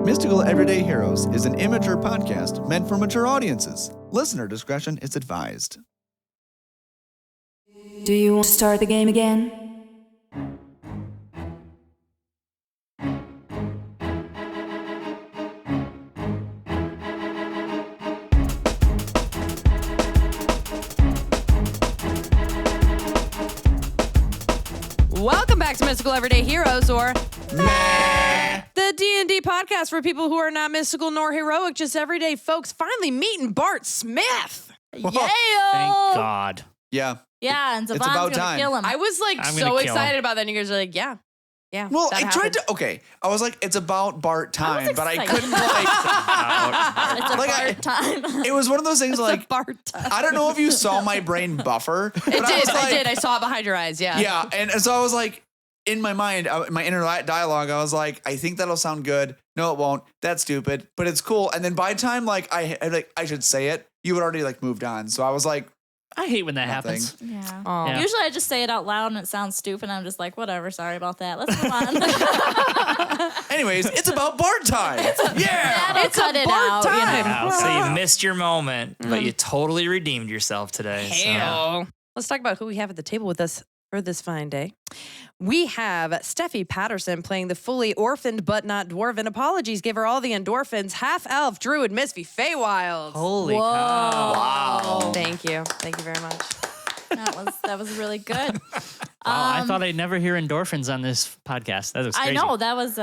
Mystical Everyday Heroes is an immature podcast meant for mature audiences. Listener discretion is advised. Do you want to start the game again? Welcome back to Mystical Everyday Heroes, or Meh. the D&D podcast for people who are not mystical nor heroic, just everyday folks finally meeting Bart Smith. Thank Yeah. God. Yeah. Yeah, and It's Zavaan's about gonna time. kill him. I was like I'm so gonna kill excited him. about that, and you guys are like, yeah. Well, that I tried happened. to. Okay, I was like, it's about Bart time, but I excited. couldn't like. It's a Like, hard time. It was one of those things It's like a Bart time. I don't know if you saw my brain buffer. But It I did. was like, I did. I saw it behind your eyes. Yeah. Yeah, and so I was like, in my mind, my inner dialogue, I was like, I think that'll sound good. No, it won't. That's stupid, but it's cool. And then by the time like I should say it, you had already like moved on. So I was like, I hate when that Nothing. happens. Yeah. Oh. Yeah. Usually I just say it out loud and it sounds stupid. I'm just like, whatever. Sorry about that. Let's move on. anyways, it's about Bart time. Yeah. Yeah, It's cut a it Bart out. time. Wow, so you missed your moment, but you totally redeemed yourself today. So. Hell. Let's talk about who we have at the table with us for this fine day. We have Stephie Patterson playing the fully orphaned but not dwarven. Apologies, give her all the endorphins. Half elf, druid, Misphi, Faewilde. Holy Whoa. cow. Wow. Thank you. Thank you very much. That was really good. Wow, I thought I'd never hear endorphins on this podcast. That was I crazy. know that was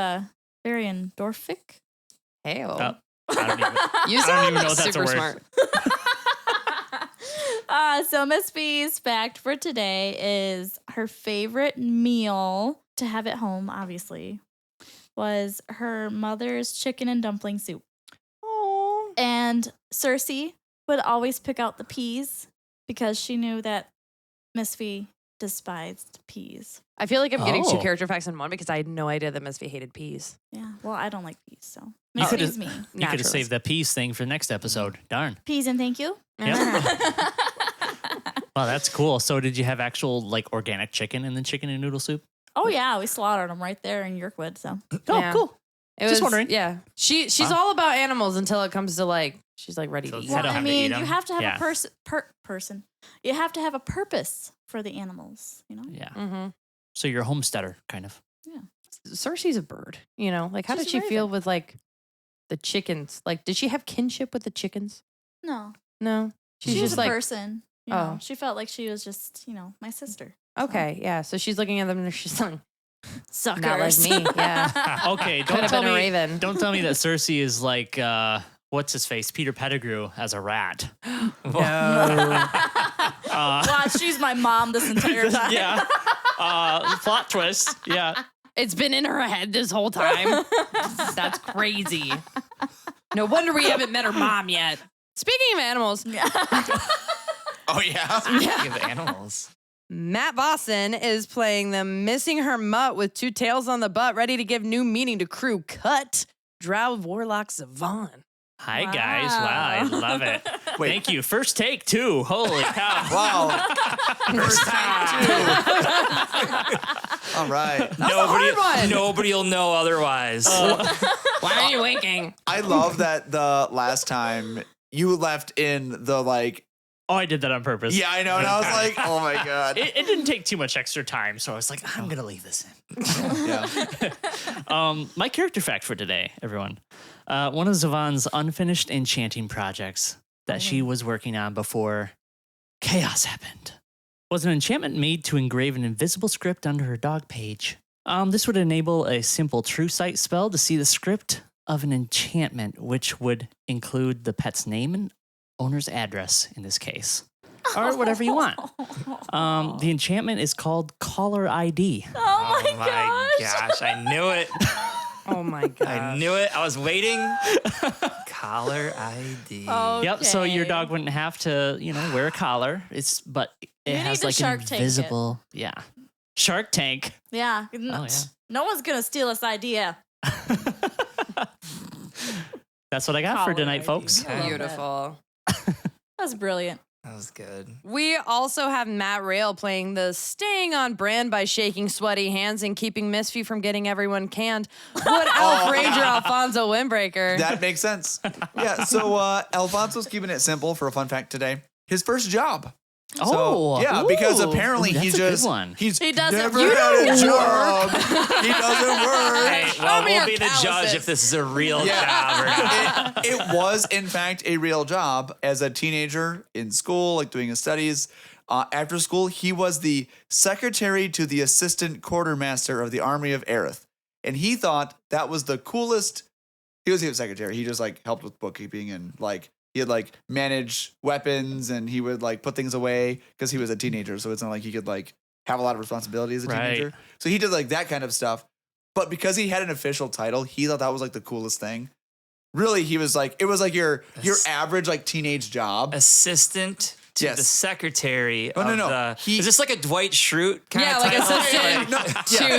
very endorphic. Hell. Oh, I don't even, You I don't sound even know if that's a super word. smart. So Misphi's fact for today is her favorite meal to have at home, obviously, was her mother's chicken and dumpling soup. Oh. And Cersei would always pick out the peas because she knew that Misphi despised peas. I feel like I'm getting two Oh. character facts in one because I had no idea that Misphi hated peas. Yeah, well, I don't like peas, so You could've- Misphi's me. You could have Naturalist. saved the peas thing for next episode. Darn. Peas and thank you. Yep. Wow, that's cool. So did you have actual like organic chicken in the chicken and noodle soup? Oh yeah, we slaughtered them right there in Yorkwood. So Oh, Yeah. cool. It Just was, wondering. Yeah. She's Wow. all about animals until it comes to like, she's like ready to So eat. I don't well, I have to eat mean, 'em. you have to have Yeah. a person. You have to have a purpose for the animals. You know. Yeah. Mm-hmm. So you're a homesteader, kind of. Cersei's a bird, you know? Like, how She's did she a feel raven. with like the chickens? Like, did she have kinship with the chickens? No, No. She's she was just a like, person. You know, Oh. she felt like she was just, my sister. okay, yeah. So she's looking at them and she's like, Suckers. not like me. Yeah. Okay, Could don't have tell been a me. raven. Don't tell me that Cersei is like what's his face, Peter Pettigrew as a rat. No. Wow, she's my mom this entire time. Yeah. Plot twist. Yeah. It's been in her head this whole time. That's crazy. No wonder we haven't met her mom yet. Speaking of animals, Oh yeah. Speaking of animals. Matt Boston is playing the missing her mutt with two tails on the butt, ready to give new meaning to crew cut. Drow Warlock Zavaan. Hi guys. Wow, I love it. Wait. Thank you. First take too. Holy cow. Wow. First time too. All right. Nobody will know otherwise. Why are you winking? I love that the last time you left in the like. Oh, I did that on purpose. Yeah, I know. And I was like, oh my God. It didn't take too much extra time, so I was like, I'm gonna leave this in. Yeah. My character fact for today, everyone. One of Zavaan's unfinished enchanting projects that she was working on before chaos happened was an enchantment made to engrave an invisible script under her dog page. This would enable a simple true sight spell to see the script of an enchantment, which would include the pet's name and owner's address in this case, or whatever you want. The enchantment is called Caller ID. Oh my gosh. I knew it. Oh my god. I knew it. I was waiting. Collar ID. Yep. So your dog wouldn't have to, wear a collar. But it You has need to like Shark an Tank it. invisible. Yeah. Shark Tank. Yeah. yeah. No one's going to steal this idea. That's what I got for Collar tonight, ID. folks. I love Beautiful. That's brilliant. That was good. We also have Matt Rail playing the staying on brand by shaking sweaty hands and keeping Misphi from getting everyone canned. Wood Elf Ranger Alfonzo Windbreaker. That makes sense. Yeah, so Alfonso's keeping it simple for a fun fact today. His first job. Oh, yeah, because ooh. apparently Ooh, he that's a good just one. he doesn't never work. had a job. He doesn't work. Hey, Show well, me we'll your be the judge calluses. if this is a real Yeah. job or not. It was in fact a real job as a teenager in school, like doing his studies. After school, he was the secretary to the assistant quartermaster of the army of Aerith, and he thought that was the coolest. He was a secretary. He just like helped with bookkeeping and like. He'd like manage weapons and he would like put things away because he was a teenager. So it's not like he could like have a lot of responsibility as a Right. teenager. So he did like that kind of stuff. But because he had an official title, he thought that was like the coolest thing. Really, he was like, it was like your average like teenage job. Assistant to Yes. the secretary Oh, of no. the... He- is this like a Dwight Schrute kind Yeah, of like title? assistant. No,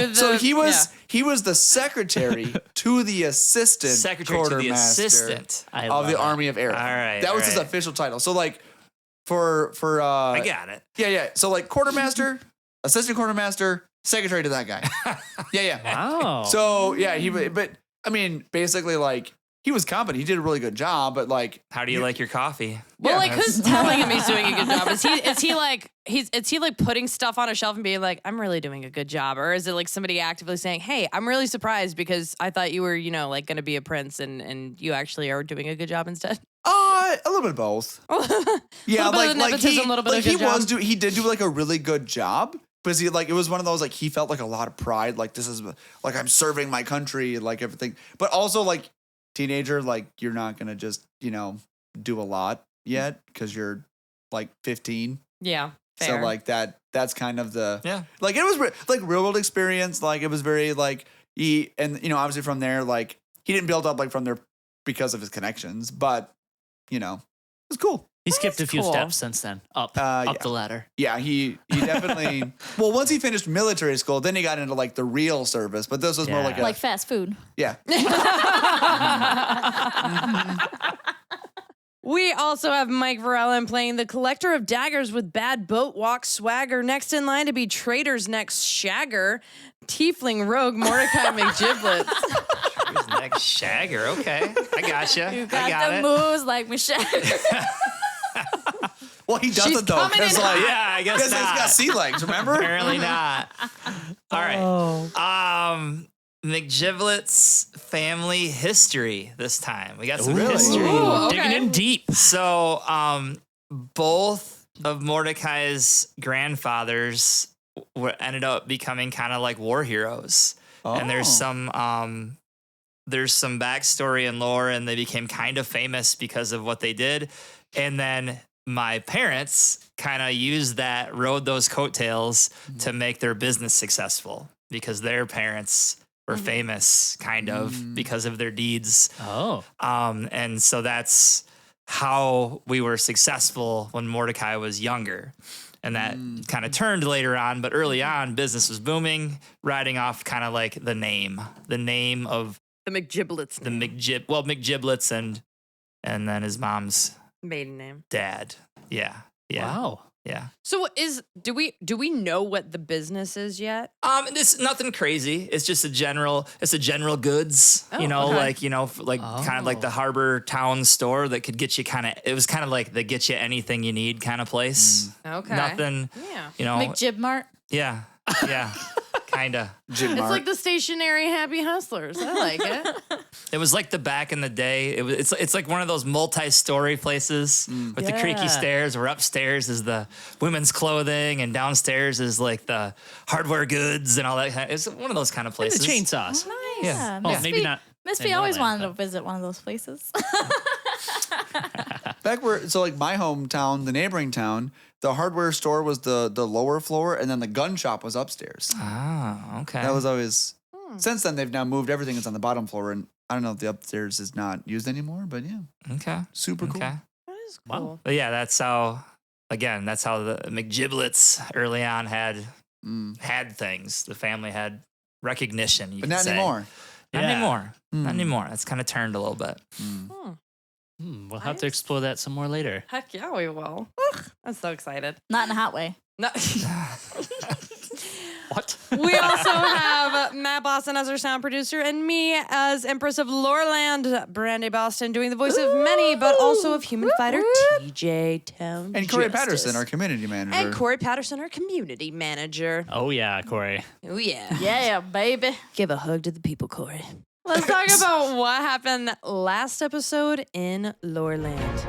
To the- so he was the secretary to the assistant Secretary to the quartermaster assistant. I of love the it. army of Aerith. All right, that was all his right. official title. So like for I got it. yeah. So like quartermaster, assistant quartermaster, secretary to that guy. Yeah. Wow. So yeah, but I mean, basically like he was competent. He did a really good job, but like How do you like your coffee? Well, Yeah, like that's- who's telling him he's doing a good job? Is he like putting stuff on a shelf and being like, I'm really doing a good job? Or is it like somebody actively saying, hey, I'm really surprised because I thought you were, like gonna be a prince and you actually are doing a good job instead? a little bit of both. Yeah, Little bit of nepotism, little bit of good job. he did do like a really good job. Because he like it was one of those like he felt like a lot of pride, like this is like I'm serving my country, like everything. But also like teenager, like you're not gonna just, do a lot yet because you're like 15. Yeah. So Fair. like that's kind of the Yeah. like it was like real world experience. Like it was very like he and obviously from there like he didn't build up like from there because of his connections, but it was cool. he skipped a few cool. steps since then. Up Yeah. the ladder. Yeah, he definitely. Well, once he finished military school, then he got into like the real service. But this was more Yeah. like a Like fast food. yeah. We also have Mike Verellen playing the collector of daggers with bad boat walk swagger. Next in line to be Trader's next shagger, tiefling rogue Mordecai McGibblet. Who's next? Shagger. Okay. I gotcha. You I got got the it. moves like Michelle. Well, he She's doesn't though, coming because in like Yeah, I guess because he's got not. sea legs. Remember? Apparently not. All right. McGibblets family history this time. We got some Really? history. Ooh, Digging okay. in deep. So, both of Mordecai's grandfathers ended up becoming kind of like war heroes. And there's Oh. some backstory and lore, and they became kind of famous because of what they did. And then my parents kind of rode those coattails to make their business successful because their parents were famous kind of because of their deeds. Oh. And so that's how we were successful when Mordecai was younger. And that kind of turned later on, but early on, business was booming, riding off kind of like the name of The McGibblets the name. McGibblets and then his mom's Maiden name. dad. Yeah. Yeah. Wow. Yeah. So do we know what the business is yet? It's nothing crazy. It's just a general goods, Oh, okay. kind of like the Harbor Town store that could get you it was kind of like the get you anything you need kind of place. Okay. Nothing, Yeah. McGibmart. yeah, yeah, kind of. Jim It's Mart. like the stationary happy hustlers. I like it. It was like the back in the day. It's like one of those multi-story places with the creaky Yeah. stairs, where upstairs is the women's clothing and downstairs is like the hardware goods and all that. It's one of those kind of The places. chainsaws. Nice. Yeah. Well, Misphi- maybe not. Misphi in always Orlando, wanted to visit one of those places. Back where so like my hometown, the neighboring town, the hardware store was the lower floor, and then the gun shop was upstairs. Oh, okay. That was always. Since then, they've now moved everything is on the bottom floor, and I don't know if the upstairs is not used anymore, but yeah, okay. super cool. Okay. That is Wow. cool. But yeah, that's how the McGibblets early on had things. The family had recognition, you But could not say. anymore. Not Yeah. anymore. Not anymore. It's kind of turned a little bit. Hmm. We'll have to explore that some more later. Heck yeah, we will. I'm so excited. Not in a hot way. No. What? We also have Matt Boston as our sound producer and me as Empress of Loreland, Brandy Boston doing the voice of many, but also of human fighter TJ Town And Corey Justice. Patterson, our community manager. And Corey Patterson, our community manager. Oh, yeah, Corey. Oh, yeah. Yeah, baby. Give a hug to the people, Corey. Let's talk about what happened last episode in Loreland.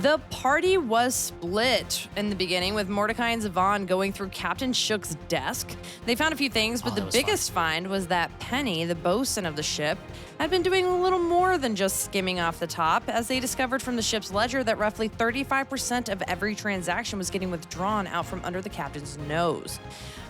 The party was split in the beginning with Mordecai and Zavaan going through Captain Shook's desk. They found a few things, but the biggest find was that Penny, the bosun of the ship, had been doing a little more than just skimming off the top, as they discovered from the ship's ledger that roughly 35% of every transaction was getting withdrawn out from under the captain's nose.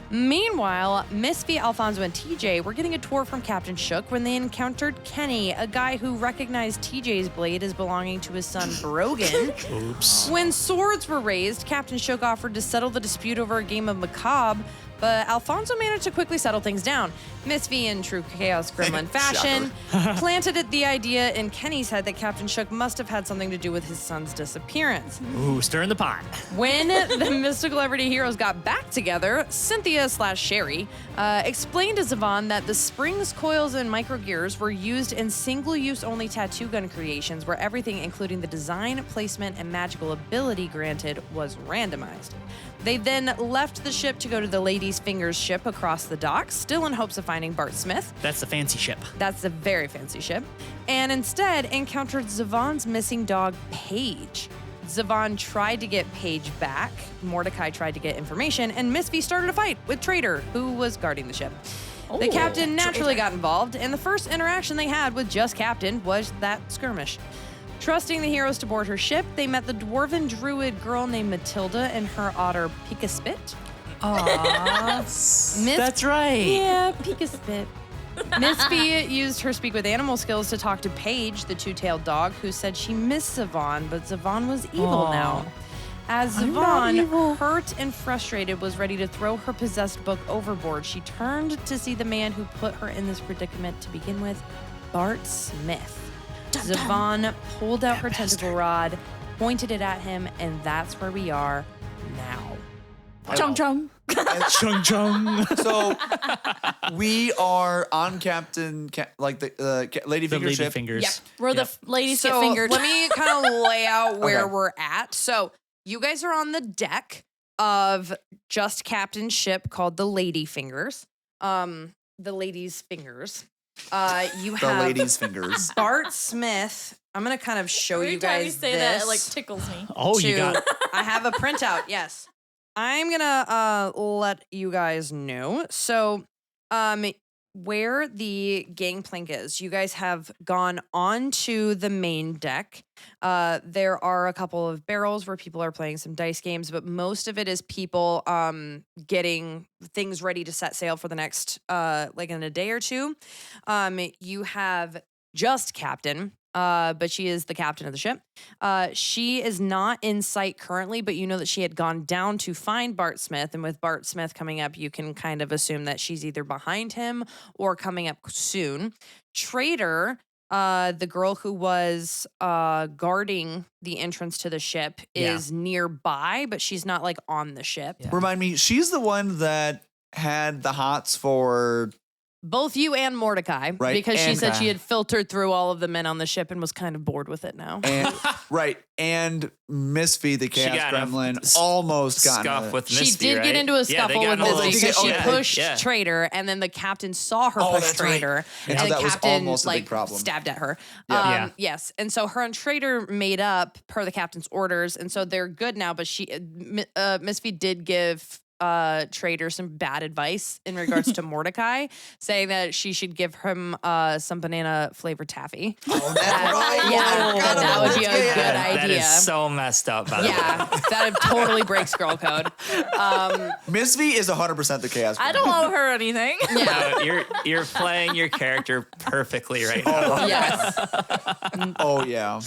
Meanwhile, Misphi, Alfonzo, and TJ were getting a tour from Captain Shook when they encountered Kenny, a guy who recognized TJ's blade as belonging to his son Brogan. Oops. When swords were raised, Captain Shook offered to settle the dispute over a game of macabre, but Alfonso managed to quickly settle things down. Misphi, in true Chaos Gremlin fashion, planted the idea in Kenny's head that Captain Shook must have had something to do with his son's disappearance. Ooh, stirring the pot. When the mystical everyday heroes got back together, Cynthia / Sherry explained to Zavaan that the springs, coils, and microgears were used in single-use only tattoo gun creations where everything, including the design, placement, and magical ability granted, was randomized. They then left the ship to go to the Lady's Fingers ship across the docks, still in hopes of finding Bart Smith. That's the fancy ship. That's a very fancy ship. And instead encountered Zavaan's missing dog, Paige. Zavaan tried to get Paige back. Mordecai tried to get information, and Misphi started a fight with Trader, who was guarding the ship. The captain naturally got involved, and the first interaction they had with just Captain was that skirmish. Trusting the heroes to board her ship, they met the dwarven druid girl named Matilda and her otter P.P.P.S. Aww. That's right. Yeah, P.P.P.S. Misphi used her speak with animal skills to talk to Paige, the two-tailed dog, who said she missed Zavaan, but Zavaan was evil now. As Zavaan, hurt and frustrated, was ready to throw her possessed book overboard, she turned to see the man who put her in this predicament to begin with, Bart Smith. Zavaan pulled out her tentacle rod, pointed it at him, and that's where we are now. Chung chung. Chung chung. So we are on Captain, like the Lady Finger Lady ship. Fingers. Yep. Where the ladies get So fingered. let me kind of lay out where Okay. we're at. So you guys are on the deck of just Captain's ship called the Lady Fingers. The Lady's Fingers. You The have Lady's Fingers. Bart Smith. I'm gonna kind of show Every you time guys you say this. that, it like tickles me. Oh, you to- got I have a printout. Yes, I'm gonna let you guys know. So, where the gangplank is, you guys have gone onto the main deck. There are a couple of barrels where people are playing some dice games, but most of it is people getting things ready to set sail for the next like in a day or two. You have just Captain. But she is the captain of the ship. She is not in sight currently, but you know that she had gone down to find Bart Smith. And with Bart Smith coming up, you can kind of assume that she's either behind him or coming up soon. Trader, the girl who was guarding the entrance to the ship, is nearby, but she's not like on the ship. Yeah. Remind me, she's the one that had the hots for. Both you and Mordecai, Right, because she and- said she had filtered through all of the men on the ship and was kind of bored with it now. And right, and Misphi, the Chaos got in a Gremlin, almost got in scuff a- with She Misphi, did right? get into a Yeah, scuffle they got with in a little- Misphi because she yeah, pushed yeah. Trader, and then the captain saw her Oh, push that's right. Trader, And and so the that was captain almost a big like problem. stabbed at her. Yeah. Yeah. Yes, and so her and Trader made up per the captain's orders, and so they're good now. But Misphi did give Trader some bad advice in regards to Mordecai, saying that she should give him some banana flavored taffy. Oh, that's right. Yeah, I forgot that about would be a this. good That idea. is so messed up, by the way. Yeah, that totally breaks girl code. Misphi is 100% the Chaos Gremlin. I don't owe her anything. Yeah. No, you're playing your character perfectly right now. Yes. Oh yeah.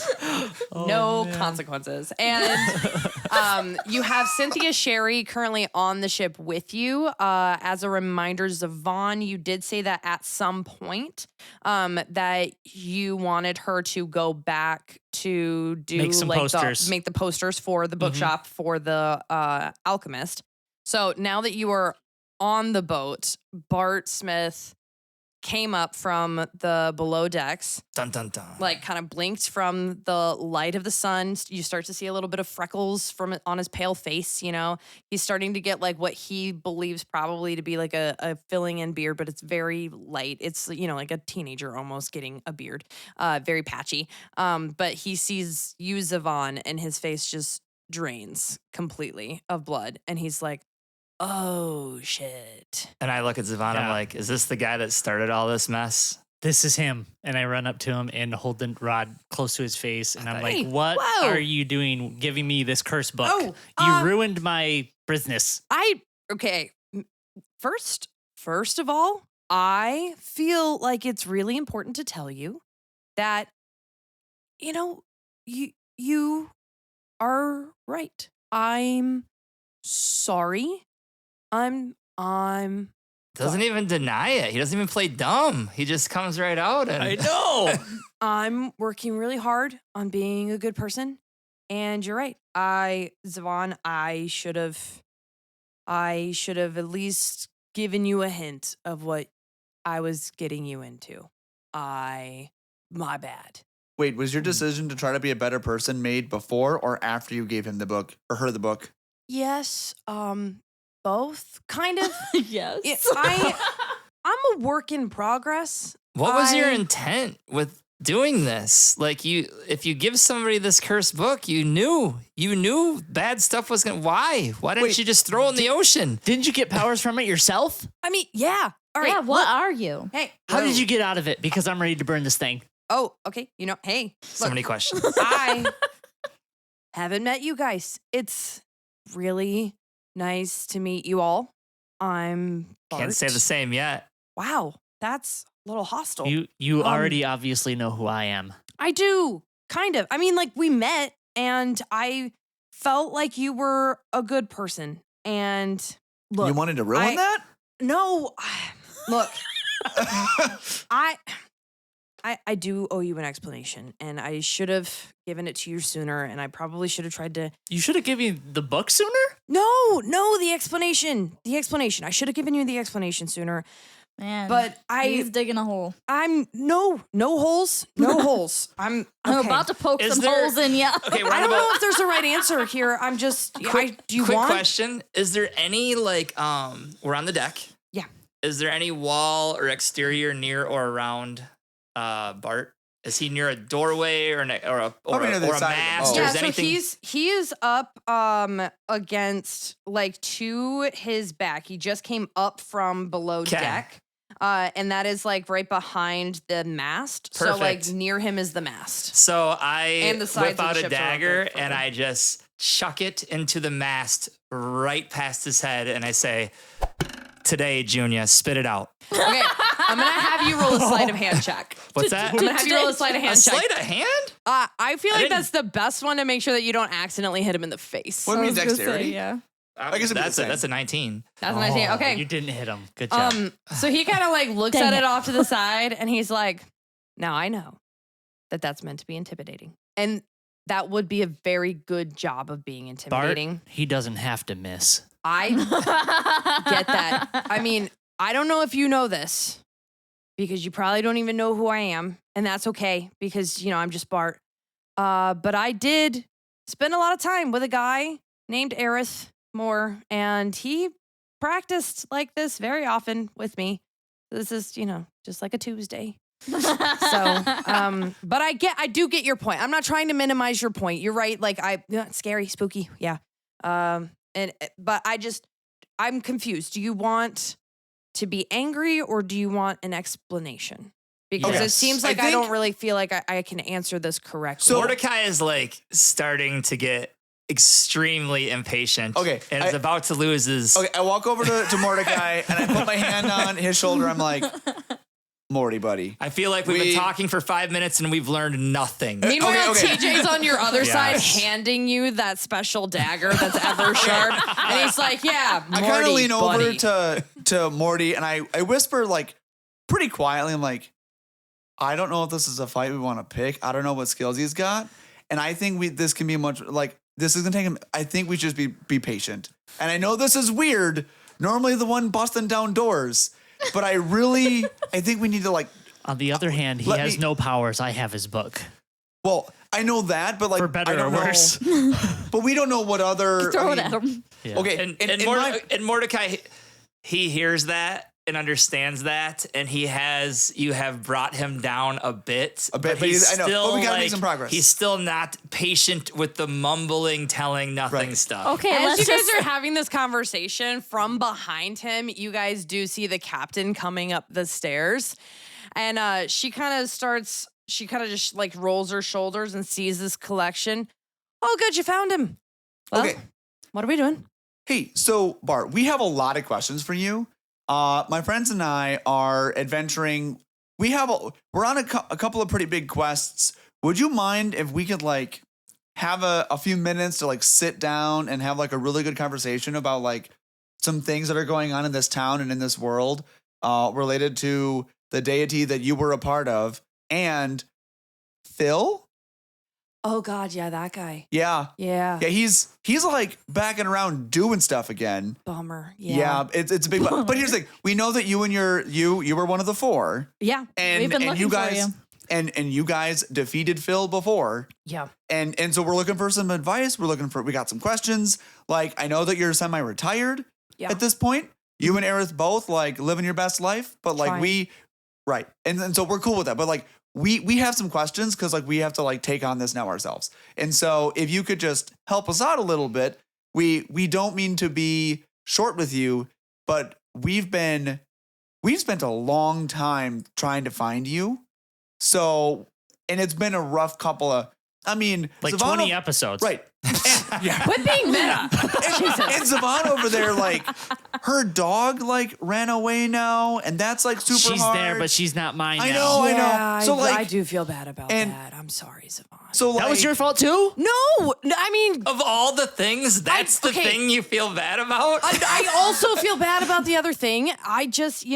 No consequences. And you have Cynthia Sherry currently on the ship with you. As a reminder, Zavaan, you did say that at some point that you wanted her to go back to do Make some posters. make the posters for the bookshop for the alchemist. So now that you are on the boat, Bart Smith came up from the below decks, Dun dun dun. like kind of blinked from the light of the sun. You start to see a little bit of freckles from on his pale face. You know, he's starting to get like what he believes probably to be like a filling in beard, but it's very light. It's, you know, like a teenager almost getting a beard, very patchy. But he sees you, Zavaan, and his face just drains completely of blood. And he's like, oh shit. And I look at Zavaan. I'm Yeah. like, is this the guy that started all this mess? This is him. And I run up to him and hold the rod close to his face. And I'm Hey, like, what whoa. are you doing giving me this curse book? Oh, you ruined my business. Okay. First of all, I feel like it's really important to tell you that, you know, you are right. I'm sorry. I'm Doesn't even deny it. He doesn't even play dumb. He just comes right out. And I know. I'm working really hard on being a good person. And you're right. Zavaan, I should have at least given you a hint of what I was getting you into. My bad. Wait, was your decision to try to be a better person made before or after you gave him the book or her the book? Yes, both kind of. Yes. I'm a work in progress. what was your intent with doing this? Like, if you give somebody this cursed book, you knew bad stuff was gonna. Why? Why didn't you just throw it in the ocean? Didn't you get powers from it yourself? I mean, yeah. All right. Yeah, what look, are you? Hey. How did you get out of it? Because I'm ready to burn this thing. Oh, okay. You know, hey. So look, many questions. I haven't met you guys. It's really nice to meet you all. I'm Bart. Can't say the same yet. Wow, that's a little hostile. You already obviously know who I am. I do, kind of. I mean, like, we met and I felt like you were a good person. And look, you wanted to ruin that? No, look, I do owe you an explanation, and I should have given it to you sooner, and I probably should have tried to. You should have given me the book sooner? No, the explanation. The explanation. I should have given you the explanation sooner. Man, But he's digging a hole. I'm no holes. No holes. I'm I'm okay. about to poke Is some there- holes in ya. Okay, I don't know if there's a right answer here. I'm just. do you quick want? question: is there any we're on the deck? Yeah. Is there any wall or exterior near or around Bart? Is he near a doorway or a Probably near the or a side of the mast? boat. Or Yeah, is so anything? he is up against like to his back. He just came up from below 'Kay. deck. And that is like right behind the mast. So like Perfect. near him is the mast. So And I the sides whip of the out a ships are dagger open. and I just chuck it into the mast right past his head and I say, "Today, Junior, spit it out." Okay, I'm gonna have you roll a sleight of hand check. What's that? I'm gonna have you roll a sleight of A hand check. sleight of hand? I feel like didn't- that's the best one to make sure that you don't accidentally hit him in the face. What do you mean I was gonna dexterity? say, yeah. I guess it'd be the same. That's a 19. That's a nice thing. Oh, Okay. You didn't hit him. Good job. So he kind of like looks Dang at it it. off to the side and he's like, now I know that that's meant to be intimidating. And that would be a very good job of being Bart, intimidating. he doesn't have to miss. I get that. I mean, I don't know if you know this because you probably don't even know who I am. And that's okay because, you know, I'm just Bart. But I did spend a lot of time with a guy named Aerith Moore, and he practiced like this very often with me. This is, you know, just like a Tuesday. So, but I do get your point. I'm not trying to minimize your point. You're right. Like it's scary, spooky. Yeah. But I'm confused. Do you want to be angry or do you want an explanation? Because it Yes. seems I like I think- don't really feel like I can answer this correctly. So- Mordecai is like starting to get extremely impatient. Okay, And is about to lose his. Okay, I walk over to Mordecai and I put my hand on his shoulder. I'm like, Morty, buddy. I feel like we've been talking for 5 minutes and we've learned nothing. Meanwhile, okay. TJ's on your other side Yes. handing you that special dagger that's ever sharp. And he's like, yeah, Morty, I kind of lean buddy. over to Morty and I whisper like pretty quietly. I'm like, I don't know if this is a fight we want to pick. I don't know what skills he's got. And I think this can be much like this is gonna take him. I think we should just be patient. And I know this is weird. Normally the one busting down doors. But I think we need to like. On the other hand, he has no powers. I have his book. Well, I know that, but like For better I don't or worse. know. But we don't know what other. Throw I it mean, at him. Yeah. Okay, And Mordecai, he hears that and understands that, and you have brought him down a bit. but I know, but we gotta make some progress. He's still not patient with the mumbling, telling nothing stuff. Okay, As let's you guys just are having this conversation, from behind him, you guys do see the captain coming up the stairs. And she kind of just like rolls her shoulders and sees this collection. Oh, good, you found him. Well, Okay. what are we doing? Hey, so Bart, we have a lot of questions for you. My friends and I are adventuring. We're on a couple of pretty big quests. Would you mind if we could like have a few minutes to like sit down and have like a really good conversation about like some things that are going on in this town and in this world related to the deity that you were a part of and Phil? Oh God, yeah, that guy. Yeah. Yeah. Yeah, he's like backing around doing stuff again. Bummer. Yeah, it's a big. But here's the thing: we know that you were one of the four, Yeah. and We've been and you looking for guys you. and you guys defeated Phil before, Yeah. and so we're looking for some advice. We got some questions. Like I know that you're semi-retired Yeah. at this point. You and Aerith both like living your best life, but like Trying. right, and so we're cool with that. But like we have some questions because like we have to like take on this now ourselves. And so if you could just help us out a little bit, we don't mean to be short with you, but we've spent a long time trying to find you. So, and it's been a rough couple of, I mean, Like Zavaan 20 episodes. Right. And, yeah. Quit being meta. And Zavaan over there, like, her dog, like, ran away now, and that's, like, super She's hard. there, but she's not mine I now. know, I know. Yeah, So, like, I do feel bad about and- that. I'm sorry, Zavaan. so, like, That was your fault too? No, I mean, Of all the things, that's okay. the thing you feel bad about? I also feel bad about the other thing. I just,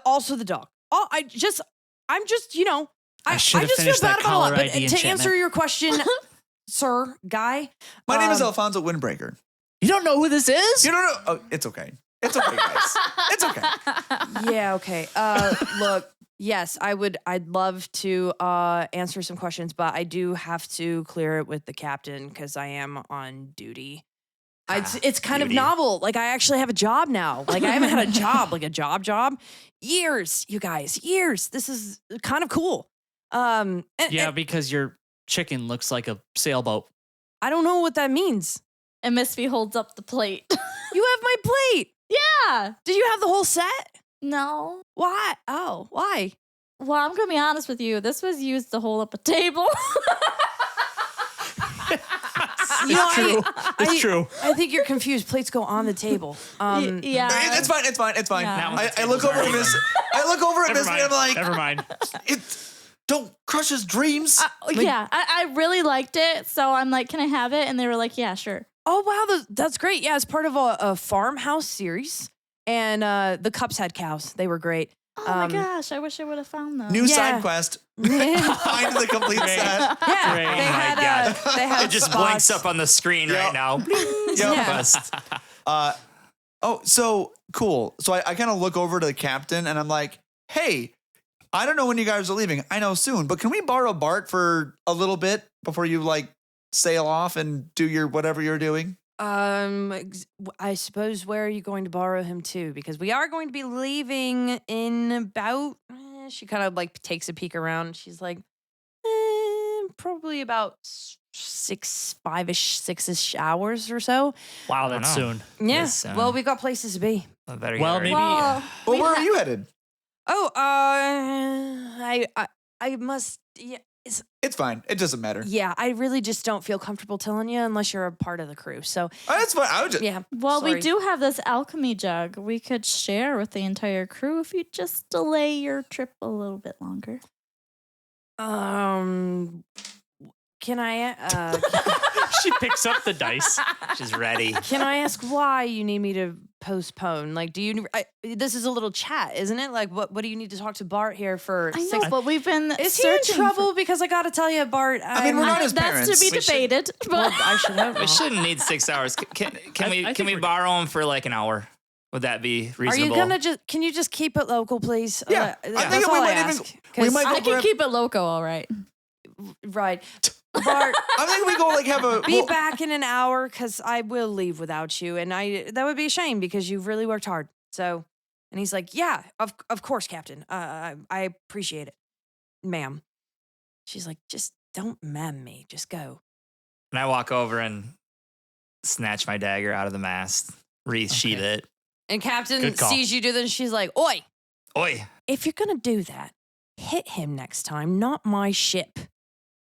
also the dog. I'm just, I should have just feel finished bad that about a lot. caller But ID to enchantment. answer your question, sir, guy. my name is Alfonzo Windbreaker. You don't know who this is? You don't know? Oh, it's okay. It's okay, guys. It's okay. Yeah, okay. Look, yes, I'd love to answer some questions, but I do have to clear it with the captain because I am on duty. It's kind of duty. novel. Like I actually have a job now. Like I haven't had a job, like a job. Years, you guys, years. This is kind of cool. And Because your chicken looks like a sailboat. I don't know what that means. And Misphi holds up the plate. You have my plate. Yeah. Did you have the whole set? No. Why? Oh, why? Well, I'm gonna be honest with you. This was used to hold up a table. It's true. It's true. I think you're confused. Plates go on the table. Yeah. It's fine. It's fine. It's fine. Yeah. I look over at Miss. I look over at Miss, and I'm like, Never mind. don't crush his dreams. Yeah. I really liked it. So I'm like, can I have it? And they were like, yeah, sure. Oh, wow. That's great. Yeah, it's part of a farmhouse series. And the cups had cows. They were great. Oh my gosh. I wish I would have found those. New Yeah. side quest. Find the complete set. Yeah, Great. they Oh my had they had It just spots. blinks up on the screen right now. Yeah. Quest. Oh, so cool. So I kind of look over to the captain and I'm like, hey, I don't know when you guys are leaving. I know soon, but can we borrow Bart for a little bit before you like sail off and do your whatever you're doing? I suppose where are you going to borrow him to? Because we are going to be leaving in about. She kind of like takes a peek around. She's like, probably about 6-ish hours or so. Wow, that's know. soon. Yeah. Yes, Well, we got places to be. I better get Well, ready. maybe- Well, Well, where are you headed? Oh, I must. Yeah, It's fine. It doesn't matter. Yeah, I really just don't feel comfortable telling you unless you're a part of the crew. So Oh, that's fine. I would just. yeah. Well, we sorry. do have this alchemy jug we could share with the entire crew if you just delay your trip a little bit longer. Can I She picks up the dice. She's ready. can I ask why you need me to postpone? Like, do you? This is a little chat, isn't it? Like, what do you need to talk to Bart here for? I know, but we've been Is he in searching trouble? Because I got to tell you, Bart. I mean, we're not his That's parents. to be We should- debated. Well, But I should hope We not. shouldn't need 6 hours. Can I we think we're- borrow them for like an hour? Would that be Are reasonable? you gonna just? Can you just keep it local, please? Yeah, I that's think all we I might even- ask. we 'Cause- might go I can keep it loco, all right. right, Bart. I think we go like have a. Be well, back in an hour because I will leave without you, and that would be a shame because you've really worked hard. So, and he's like, "Yeah, of course, Captain. I appreciate it, ma'am." She's like, "Just don't ma'am me. Just go." And I walk over and snatch my dagger out of the mast, resheath it. And Captain Good call. sees you do this, and she's like, "Oi, Oi! if you're gonna do that, hit him next time, not my ship.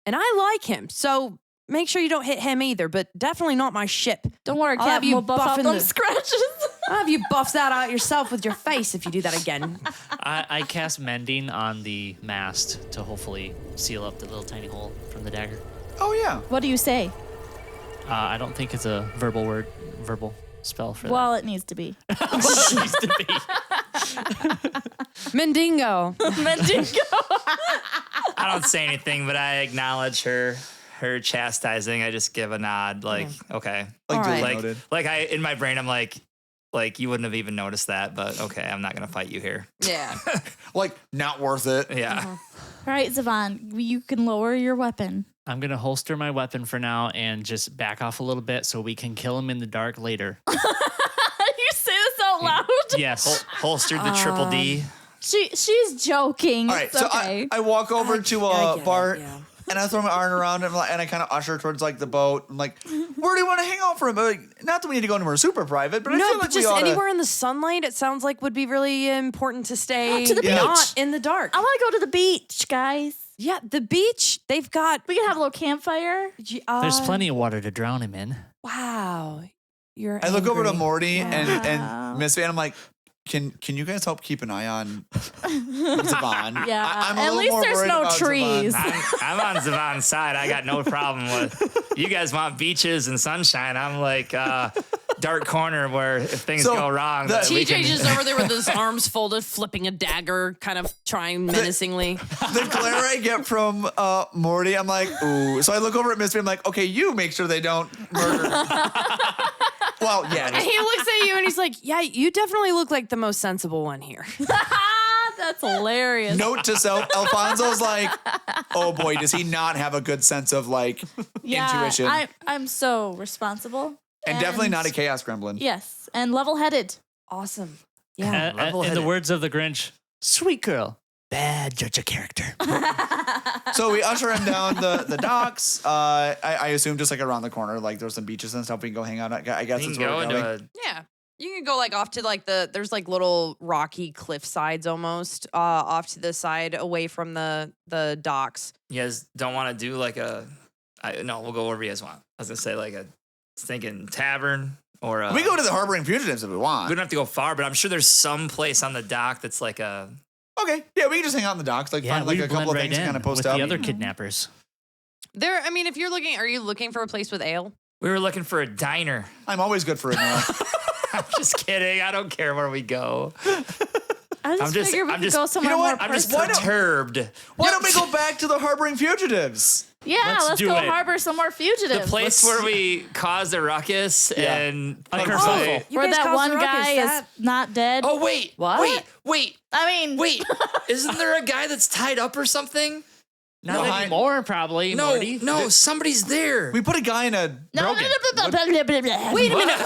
And I like him, so make sure you don't hit him either, but definitely not my ship. Don't worry, I'll have Captain. you We'll buff out buffing them the- scratches. I'll have you buff that out yourself with your face if you do that again." I cast mending on the mast to hopefully seal up the little tiny hole from the dagger. Oh yeah. What do you say? I don't think it's a verbal spell for Well, it needs to be. that. It needs to be. Mendingo. Mendingo. I don't say anything, but I acknowledge her chastising. I just give a nod, like, okay. Like All duly right. noted. Like I in my brain, I'm like you wouldn't have even noticed that, but okay, I'm not gonna fight you here. Yeah. Like not worth it. Yeah. All right, Zavaan, you can lower your weapon. I'm going to holster my weapon for now and just back off a little bit so we can kill him in the dark later. You say this out loud? Yes. Holstered the triple D. She's joking. All right, It's so okay. I walk over to I get it, Bart yeah. and I throw my arm around him and I kind of usher towards like the boat. I'm like, where do you want to hang out for a bit? Like, not that we need to go anywhere super private, but I No, feel but like we just ought anywhere in the sunlight, it sounds like would be really important to stay To the beach. not in the dark. I want to go to the beach, guys. Yeah, the beach, they've got... We can have a little campfire. There's plenty of water to drown him in. Wow. You're I look over to angry. Morty Wow. and Misphi, and I'm like, can you guys help keep an eye on Zavaan? Yeah, I'm a at little least more there's worried no about trees. Zavaan. I'm on Zavaan's side. I got no problem with you guys want beaches and sunshine. I'm like dark corner where if things So, go wrong, the- that we can- TJ's just over there with his arms folded, flipping a dagger, kind of trying menacingly. The glare I get from Morty, I'm like, ooh. So I look over at Misphi, I'm like, okay, you make sure they don't murder. Well, And yeah. he looks at you and he's like, "Yeah, you definitely look like the most sensible one here." That's hilarious. Note to self, Alfonso's like, oh boy, does he not have a good sense of like intuition. I'm so responsible. And definitely not a chaos gremlin. Yes, and level-headed. Awesome. In Yeah. the words of the Grinch, sweet girl, bad judge of character. So we usher him down the docks. I assume just like around the corner, like there's some beaches and stuff we can go hang out. I guess we that's can where go we're into going. a Yeah. You can go like off to like there's like little rocky cliff sides almost off to the side away from the docks. You guys don't want to do like no, we'll go wherever you guys want. I was gonna say like a stinking tavern or We go to the Harboring Fugitives if we we want. don't have to go far, but I'm sure there's some place on the dock that's like a Okay, yeah, we can just hang out in the docks, like find like we a couple blend of right things to in kind of post with up. the other kidnappers. There, I mean, if you're looking, are you looking for a place with ale? we were looking for a diner. I'm always good for a meal. I'm just kidding. I don't care where we go. I just I'm just- figured we I'm could just- go you somewhere know more what? I'm just personal. perturbed. Why don't we go back to the Harboring Fugitives? Yeah, let's do go it. harbor some more The fugitives. place where we caused a ruckus Yeah. and Unkerfuffle. You where guys that caused one a ruckus, guy that- is not dead. Oh wait, What? wait, I mean, wait! Isn't there a guy that's tied up or something? Not No, anymore, probably, No, Morty. no, somebody's there. We put a guy in a. no, Broken. Wait a minute.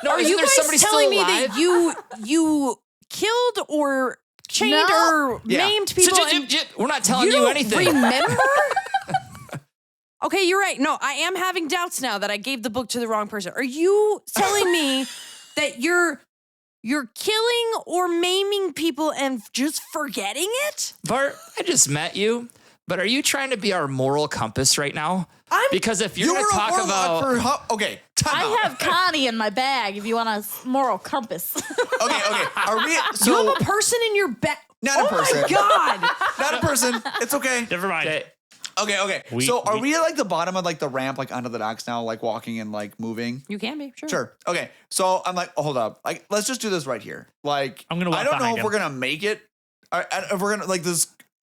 No, Are isn't you there guys somebody telling still me alive? that you killed or chained No. or Yeah. maimed So people? we're not telling you don't anything. remember? Okay, you're right. No, I am having doubts now that I gave the book to the wrong person. Are you telling me that you're killing or maiming people and just forgetting it? Bart, I just met you. But are you trying to be our moral compass right now? Because if you're You going were to a talk warlock about for okay. Time I out. have Connie in my bag if you want a moral compass. Okay. Are we? You So have a person in your bed. Not a person. Oh my God. not a person. It's okay. Never mind. Okay, Okay. So are we at like the bottom of like the ramp, like onto the docks now, like walking and like moving? You can be, sure. Sure. Okay. So I'm like, oh, hold up. Like, let's just do this right here. Like, I'm gonna walk I don't know behind if him. we're gonna make it. If we're gonna like this,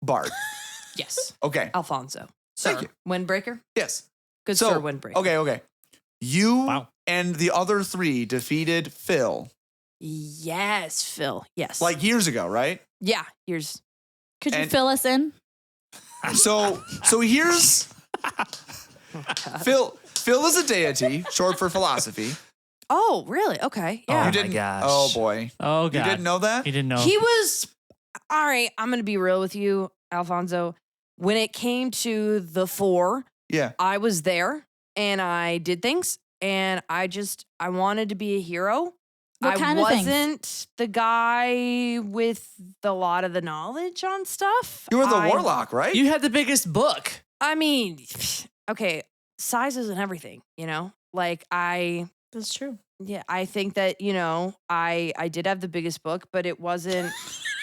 Bart. Yes. Okay. Alfonso. Sir. Thank you. Windbreaker. Yes. Good So sir, Windbreaker. okay. You Wow. and the other 3 defeated Phil Yes, Phil. Yes. like years ago, right? yeah, here's Could you And- fill us in? So here's Phil. Phil is a deity, short for philosophy. Oh, really? Okay. Yeah. Oh You my didn't. gosh. Oh boy. Oh You God. didn't know that? He didn't know. He was all right. I'm gonna be real with you, Alfonso. When it came to the 4, Yeah. I was there and I did things and I wanted to be a hero. What I kind of things? wasn't the guy with a lot of the knowledge on stuff. You were the I- warlock, right? You had the biggest book. I mean, okay, size isn't everything, you know? Like That's true. yeah, I think that, I did have the biggest book, but I wasn't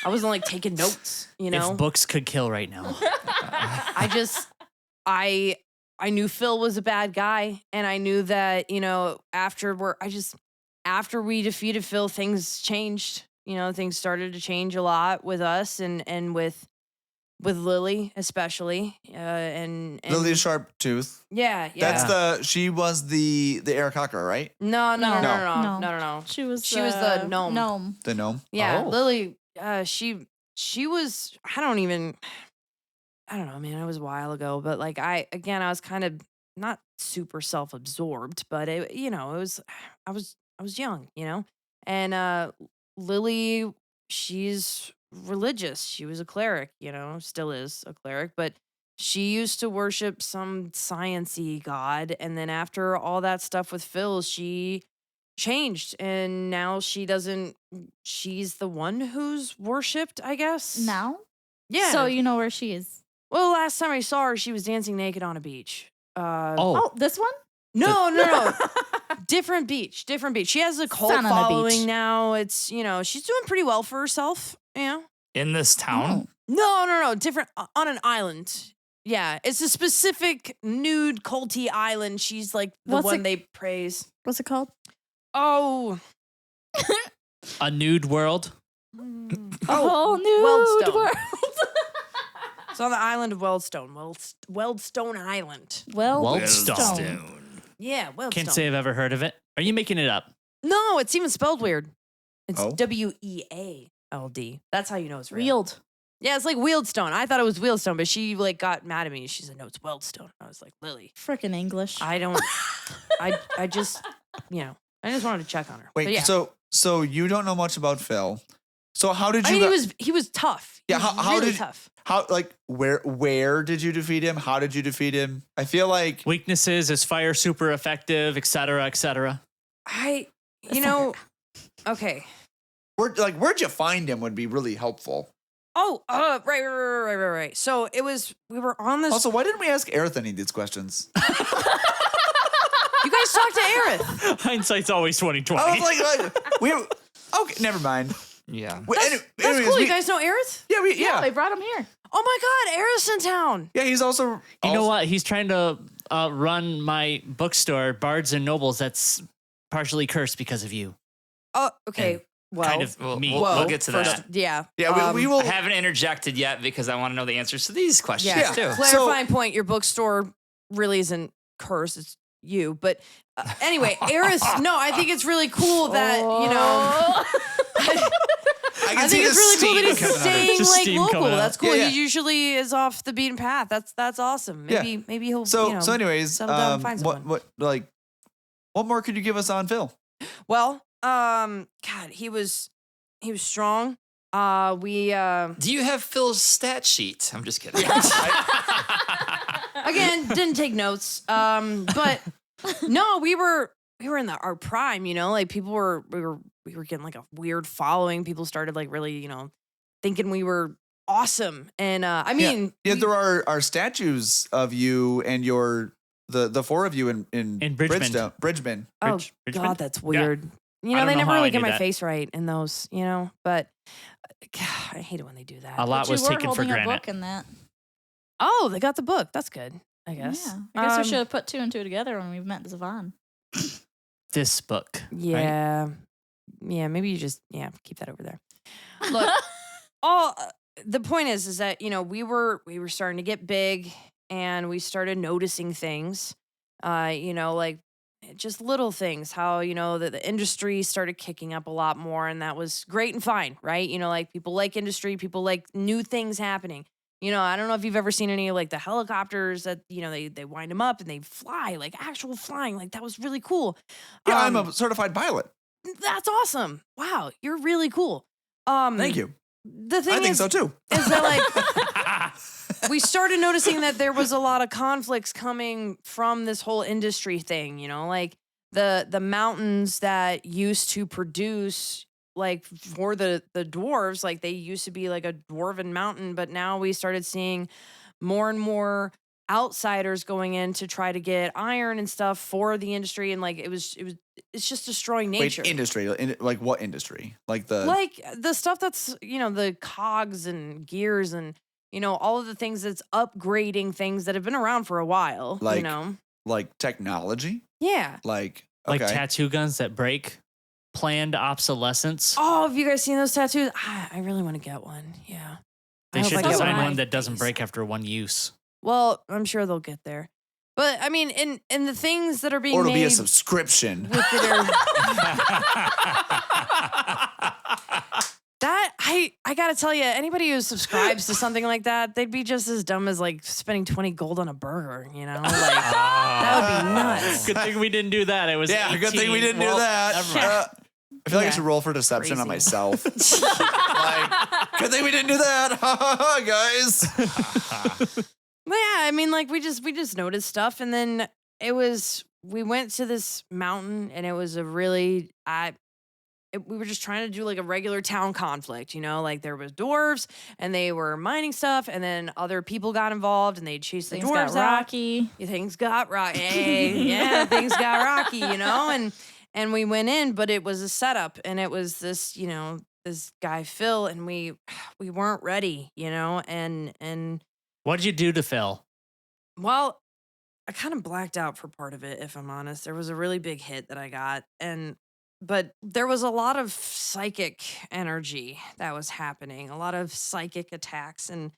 like taking notes, you know? If books could kill right now. I knew Phil was a bad guy, and I knew that after we defeated Phil, things changed. Things started to change a lot with us and with Lily especially. And Lily Sharptooth. yeah. She was the Aarakocra, right? No. She was the gnome. The gnome. Yeah, Oh. Lily. She was. I don't know, man. It was a while ago, but like I was kind of not super self-absorbed, but it was. I was young, and Lily, she's religious. She was a cleric, still is a cleric, but she used to worship some science-y god, and then after all that stuff with Phil, she changed, and now she doesn't. She's the one who's worshipped, I guess. Now? Yeah. So you know where she is. Well, last time I saw her, she was dancing naked on a beach. Oh, this one? No. Different beach. She has a cult Sun on a following beach. now. It's, she's doing pretty well for herself. in this town. No. Different on an island. Yeah. It's a specific nude culty island. She's like the What's one it- they praise. What's it called? Oh. A nude world. A whole new Weldstone. world. It's on the island of Weldstone. Weldstone Island. Weldstone. Yeah, Weldstone. Can't say I've ever heard of it. Are you making it up? No, it's even spelled weird. It's Oh. Weald. That's how you know it's real. Weald. Yeah, it's like Wealdstone. I thought it was Wealdstone, but she like got mad at me. She said, "No, it's Weldstone." I was like, "Lily, Frickin' English. I don't. I just, I just wanted to check on her." Wait. But yeah. So you don't know much about Phil. So how did I you? mean, he was tough. He Yeah, was how really did- tough. How where did you defeat him? How did you defeat him? I feel like Weaknesses, is fire super effective, etc., etc. Okay. where'd you find him would be really helpful. Oh, right. So we were on this. Also, why didn't we ask Aerith any of these questions? You guys talked to Aerith. Hindsight's always 2020. I was like we okay, never mind. Yeah. That's Anyways, cool. You guys know Aerith? Yeah, They brought him here. Oh my God, Aerith's in town. yeah. He's also. You know what? He's trying to run my bookstore, Bards and Nobles, that's partially cursed because of you. Oh, okay. And Well, kind of We'll, me. we'll, whoa, we'll get to first, that. Yeah. Yeah, we will. I haven't interjected yet because I want to know the answers to these questions Yeah. too. Clarifying point, your bookstore really isn't cursed. It's you. But anyway, Aerith, no, I think it's really cool that, I think it's really cool that he's coming out of it. staying Just like steam local. coming out. That's cool. Yeah. He usually is off the beaten path. That's awesome. Yeah. Maybe he'll So you know, anyways, settle down and find someone. what more could you give us on Phil? Well, God, he was strong. We Do you have Phil's stat sheet? I'm just kidding. again didn't take notes. But no, we were in our prime, like people we were getting like a weird following. People started like really, thinking we were awesome. And I mean, there are statues of you and the four of you in Bridgman. Bridgman. oh Bridgman? God, that's weird. You know, don't they know never how I really get knew my that. face right in those, you know, but God, I hate it when they do that. A lot But you was were taken for holding a granted. book in that. Oh, they got the book. That's good, I guess. Yeah. I guess we Um, should have put 2 and 2 together when we met Zavaan. This book. right? Yeah. Yeah, maybe you just keep that over there. Look, all the point is that, you know, we were starting to get big and we started noticing things. You know, like just little things, how, you know, the industry started kicking up a lot more, and that was great and fine, right? You know, like people like industry, people like new things happening. You know, I don't know if you've ever seen any like the helicopters that, you know, they wind them up and they fly, like actual flying. Like that was really cool. Yeah, I'm a certified pilot. That's awesome. Wow, you're really cool. Thank you. The thing I think is, so too. is that like we started noticing that there was a lot of conflicts coming from this whole industry thing, you know, like the mountains that used to produce like for the dwarves, like they used to be like a dwarven mountain, but now we started seeing more and more outsiders going in to try to get iron and stuff for the industry, and like it's just destroying nature. Wait, industry? Like what industry? Like the stuff that's, you know, the cogs and gears and, you know, all of the things that's upgrading things that have been around for a while, you Like- know? like technology? Yeah. Like Like okay. tattoo guns that break, planned obsolescence. Oh, have you guys seen those tattoos? I really want to get one. Yeah. They I hope should I get design on one my that doesn't face. break after one use. Well, I'm sure they'll get there. But I mean, in the things that are being Or it'll made be a subscription. with it are, that I gotta tell you, anybody who subscribes to something like that, they'd be just as dumb as like spending 20 gold on a burger, you know? Like that would be nuts. Good thing we didn't do that. It was Yeah, good thing 18. we didn't Well, do that. never mind. I feel like I Yeah. should roll for deception on Crazy. myself. Like, good thing we didn't do that, guys. But yeah, I mean, like we just noticed stuff, and then we went to this mountain, and it was a really we were just trying to do like a regular town conflict, you know, like there was dwarves and they were mining stuff, and then other people got involved and they chased the Things got dwarves out. rocky. Things got rocky. Hey, yeah, things got rocky, you know, and we went in, but it was a setup, and it was this, you know, this guy Phil, and we weren't ready, you know, and What'd you do to Phil? well, I kind of blacked out for part of it, if I'm honest. There was a really big hit that I got, but there was a lot of psychic energy that was happening, a lot of psychic attacks, and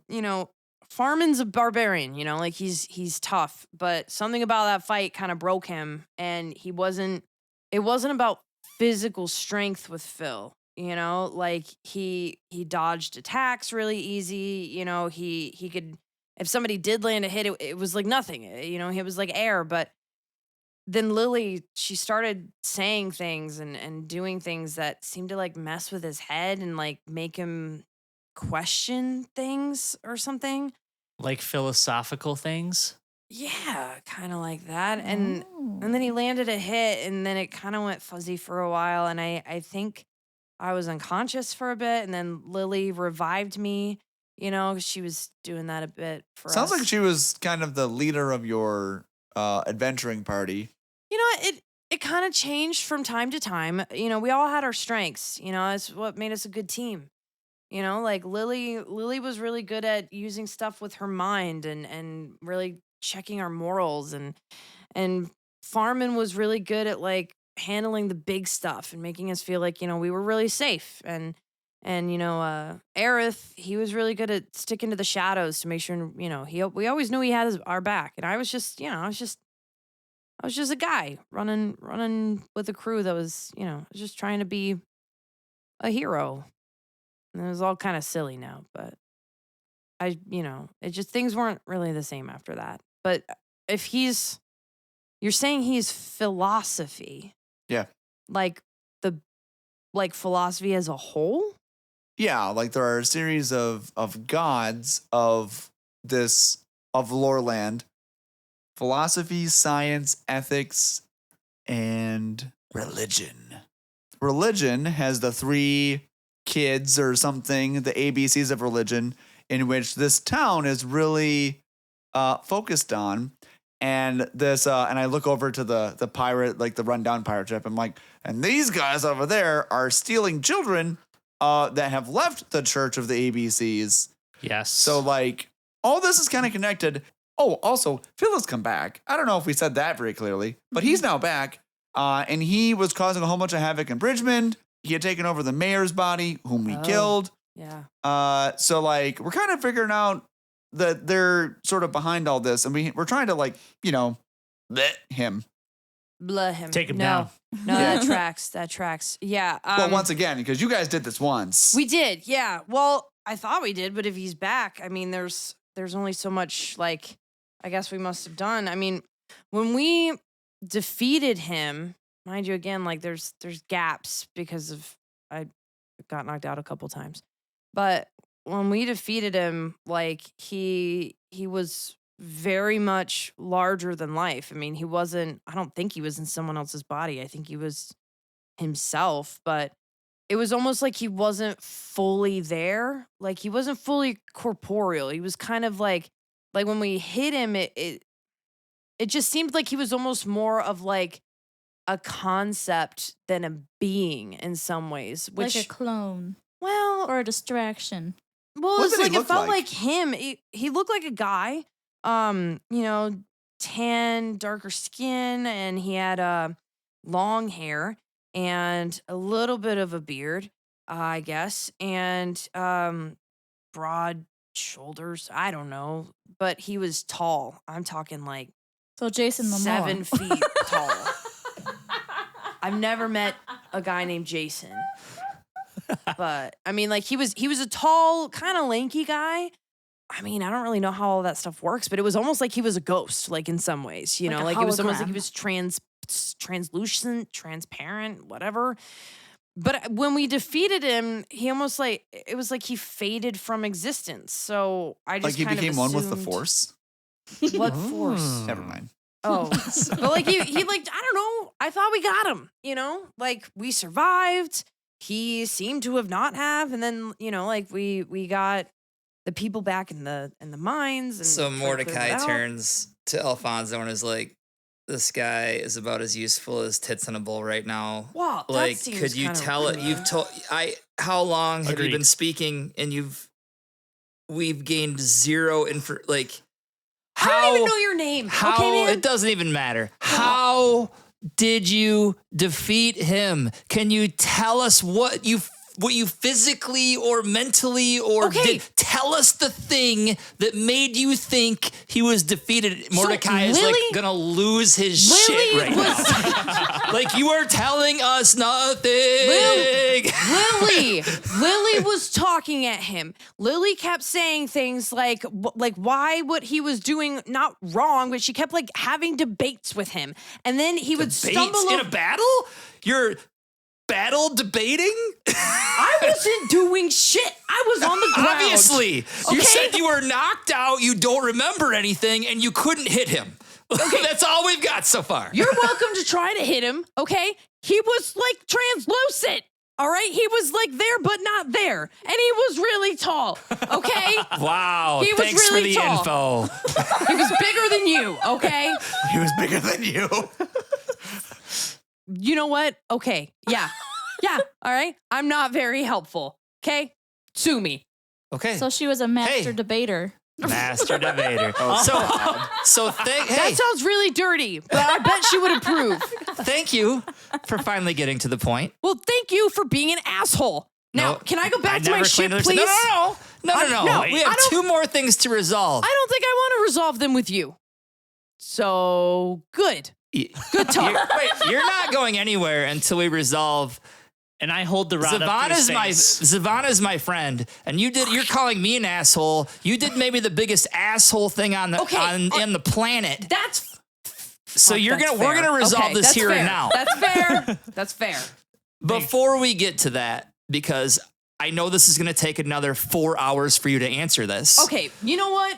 you know, Farman's a barbarian, you know, like he's tough, but something about that fight kind of broke him, and it wasn't about physical strength with Phil. You know, like he dodged attacks really easy. You know, he could, if somebody did land a hit, it was like nothing. You know, it was like air. But then Lily, she started saying things and doing things that seemed to like mess with his head and like make him question things or something. Like philosophical things? Yeah, kind of like that. And Oh. then he landed a hit, and then it kind of went fuzzy for a while, and I think I was unconscious for a bit, and then Lily revived me. You know, she was doing that a bit for Sounds us. like she was kind of the leader of your adventuring party. You know, it kind of changed from time to time. You know, we all had our strengths. You know, it's what made us a good team. You know, like Lily was really good at using stuff with her mind and really checking our morals, and Farman was really good at like handling the big stuff and making us feel like, you know, we were really safe. And you know, Aerith, he was really good at sticking to the shadows to make sure, you know, we always knew he had our back. And I was just, you know, I was just a guy running with a crew that was, you know, just trying to be a hero. And it was all kind of silly now, but you know, it just, things weren't really the same after that. But if you're saying he's philosophy. Yeah. Like philosophy as a whole? Yeah, like there are a series of gods of Loreland. Philosophy, science, ethics, and religion. Religion has the three kids or something, the ABCs of religion, in which this town is really focused on. And this, and I look over to the pirate, like the rundown pirate ship. I'm like, and these guys over there are stealing children that have left the Church of the ABCs. Yes. So like all this is kind of connected. Oh, also Phil has come back. I don't know if we said that very clearly, but he's now back. And he was causing a whole bunch of havoc in Bridgman. He had taken over the mayor's body, whom we killed. Yeah. So like we're kind of figuring out that they're sort of behind all this, and we're trying to like, bleh him. Blah him. Take him no. down. No, that tracks. That tracks. Yeah. Well, once again, because you guys did this once. We did. Yeah. Well, I thought we did, but if he's back, I mean, there's only so much, like, I guess we must have done. I mean, when we defeated him, mind you, again, like there's gaps because of I got knocked out a couple times, but when we defeated him, like he was very much larger than life. I mean, I don't think he was in someone else's body. I think he was himself, but it was almost like he wasn't fully there. Like he wasn't fully corporeal. He was kind of like when we hit him, it just seemed like he was almost more of like a concept than a being in some ways. Which, like a clone. Well, or a distraction. Well, What it's did he like it look felt like? like him. He looked like a guy, tan, darker skin, and he had long hair and a little bit of a beard, I guess, and broad shoulders. I don't know, but he was tall. I'm talking like So Jason Momoa. 7 feet tall. I've never met a guy named Jason. But I mean, like he was a tall, kind of lanky guy. I mean, I don't really know how all that stuff works, but it was almost like he was a ghost, like in some ways, Like a like it was almost like he hologram. was translucent, transparent, whatever. But when we defeated him, he almost it was like he faded from existence. So I just Like he kind became of one with the assumed- Force. What force? Never mind. Oh, but like he like, I don't know. I thought we got him, like we survived. He seemed to have not have. And then, like we got the people back in the mines. And So tried to clear Mordecai it out. turns to Alfonso and is like, "This guy is about as useful as tits in a bowl right now. Wow, that Like, seems could you kinda tell it? weird. You've told how long have you Agreed. been speaking, and we've gained zero info. Like, I don't even know your name. How Okay, man. it doesn't even matter. How did you defeat him? Can you tell us what you physically or mentally or Okay. did? Tell us the thing that made you think he was defeated. Mordecai is like Lily- gonna lose his Lily shit right was- now. Like, you are telling us nothing. Lily was talking at him. Lily kept saying things like why what he was doing not wrong, but she kept like having debates with him. And then he would Debates stumble in a battle? You're battle debating? I wasn't doing shit. I was on the ground. Obviously. You Okay. said you were knocked out, you don't remember anything, and you couldn't hit him. That's all we've got so far. You're welcome to try to hit him, okay? He was like translucent, all right? He was like there but not there. And he was really tall, okay? Wow. He was Thanks really for the tall. info. He was bigger than you, okay? He was bigger than you. You know what? Okay, yeah, all right? I'm not very helpful, okay? Sue me. Okay. So she was a master Hey. debater. Master debater. Hey, That sounds really dirty, but I bet she would approve. thank you for finally getting to the point. Well, thank you for being an asshole. Now, No, can I go back to my never ship, claimed please? No. No, We I have don't- 2 more things to resolve. I don't think I want to resolve them with you. So, good. Good talk. You're not going anywhere until we resolve. And I hold the rod up to his face. Zavaan is my friend, and you're calling me an asshole. You did maybe the biggest asshole thing on the on the planet. That's So we're fair. gonna resolve Okay, this that's here fair. and now. That's fair. That's fair. Before we get to that, because I know this is gonna take another 4 hours for you to answer this. Okay, you know what?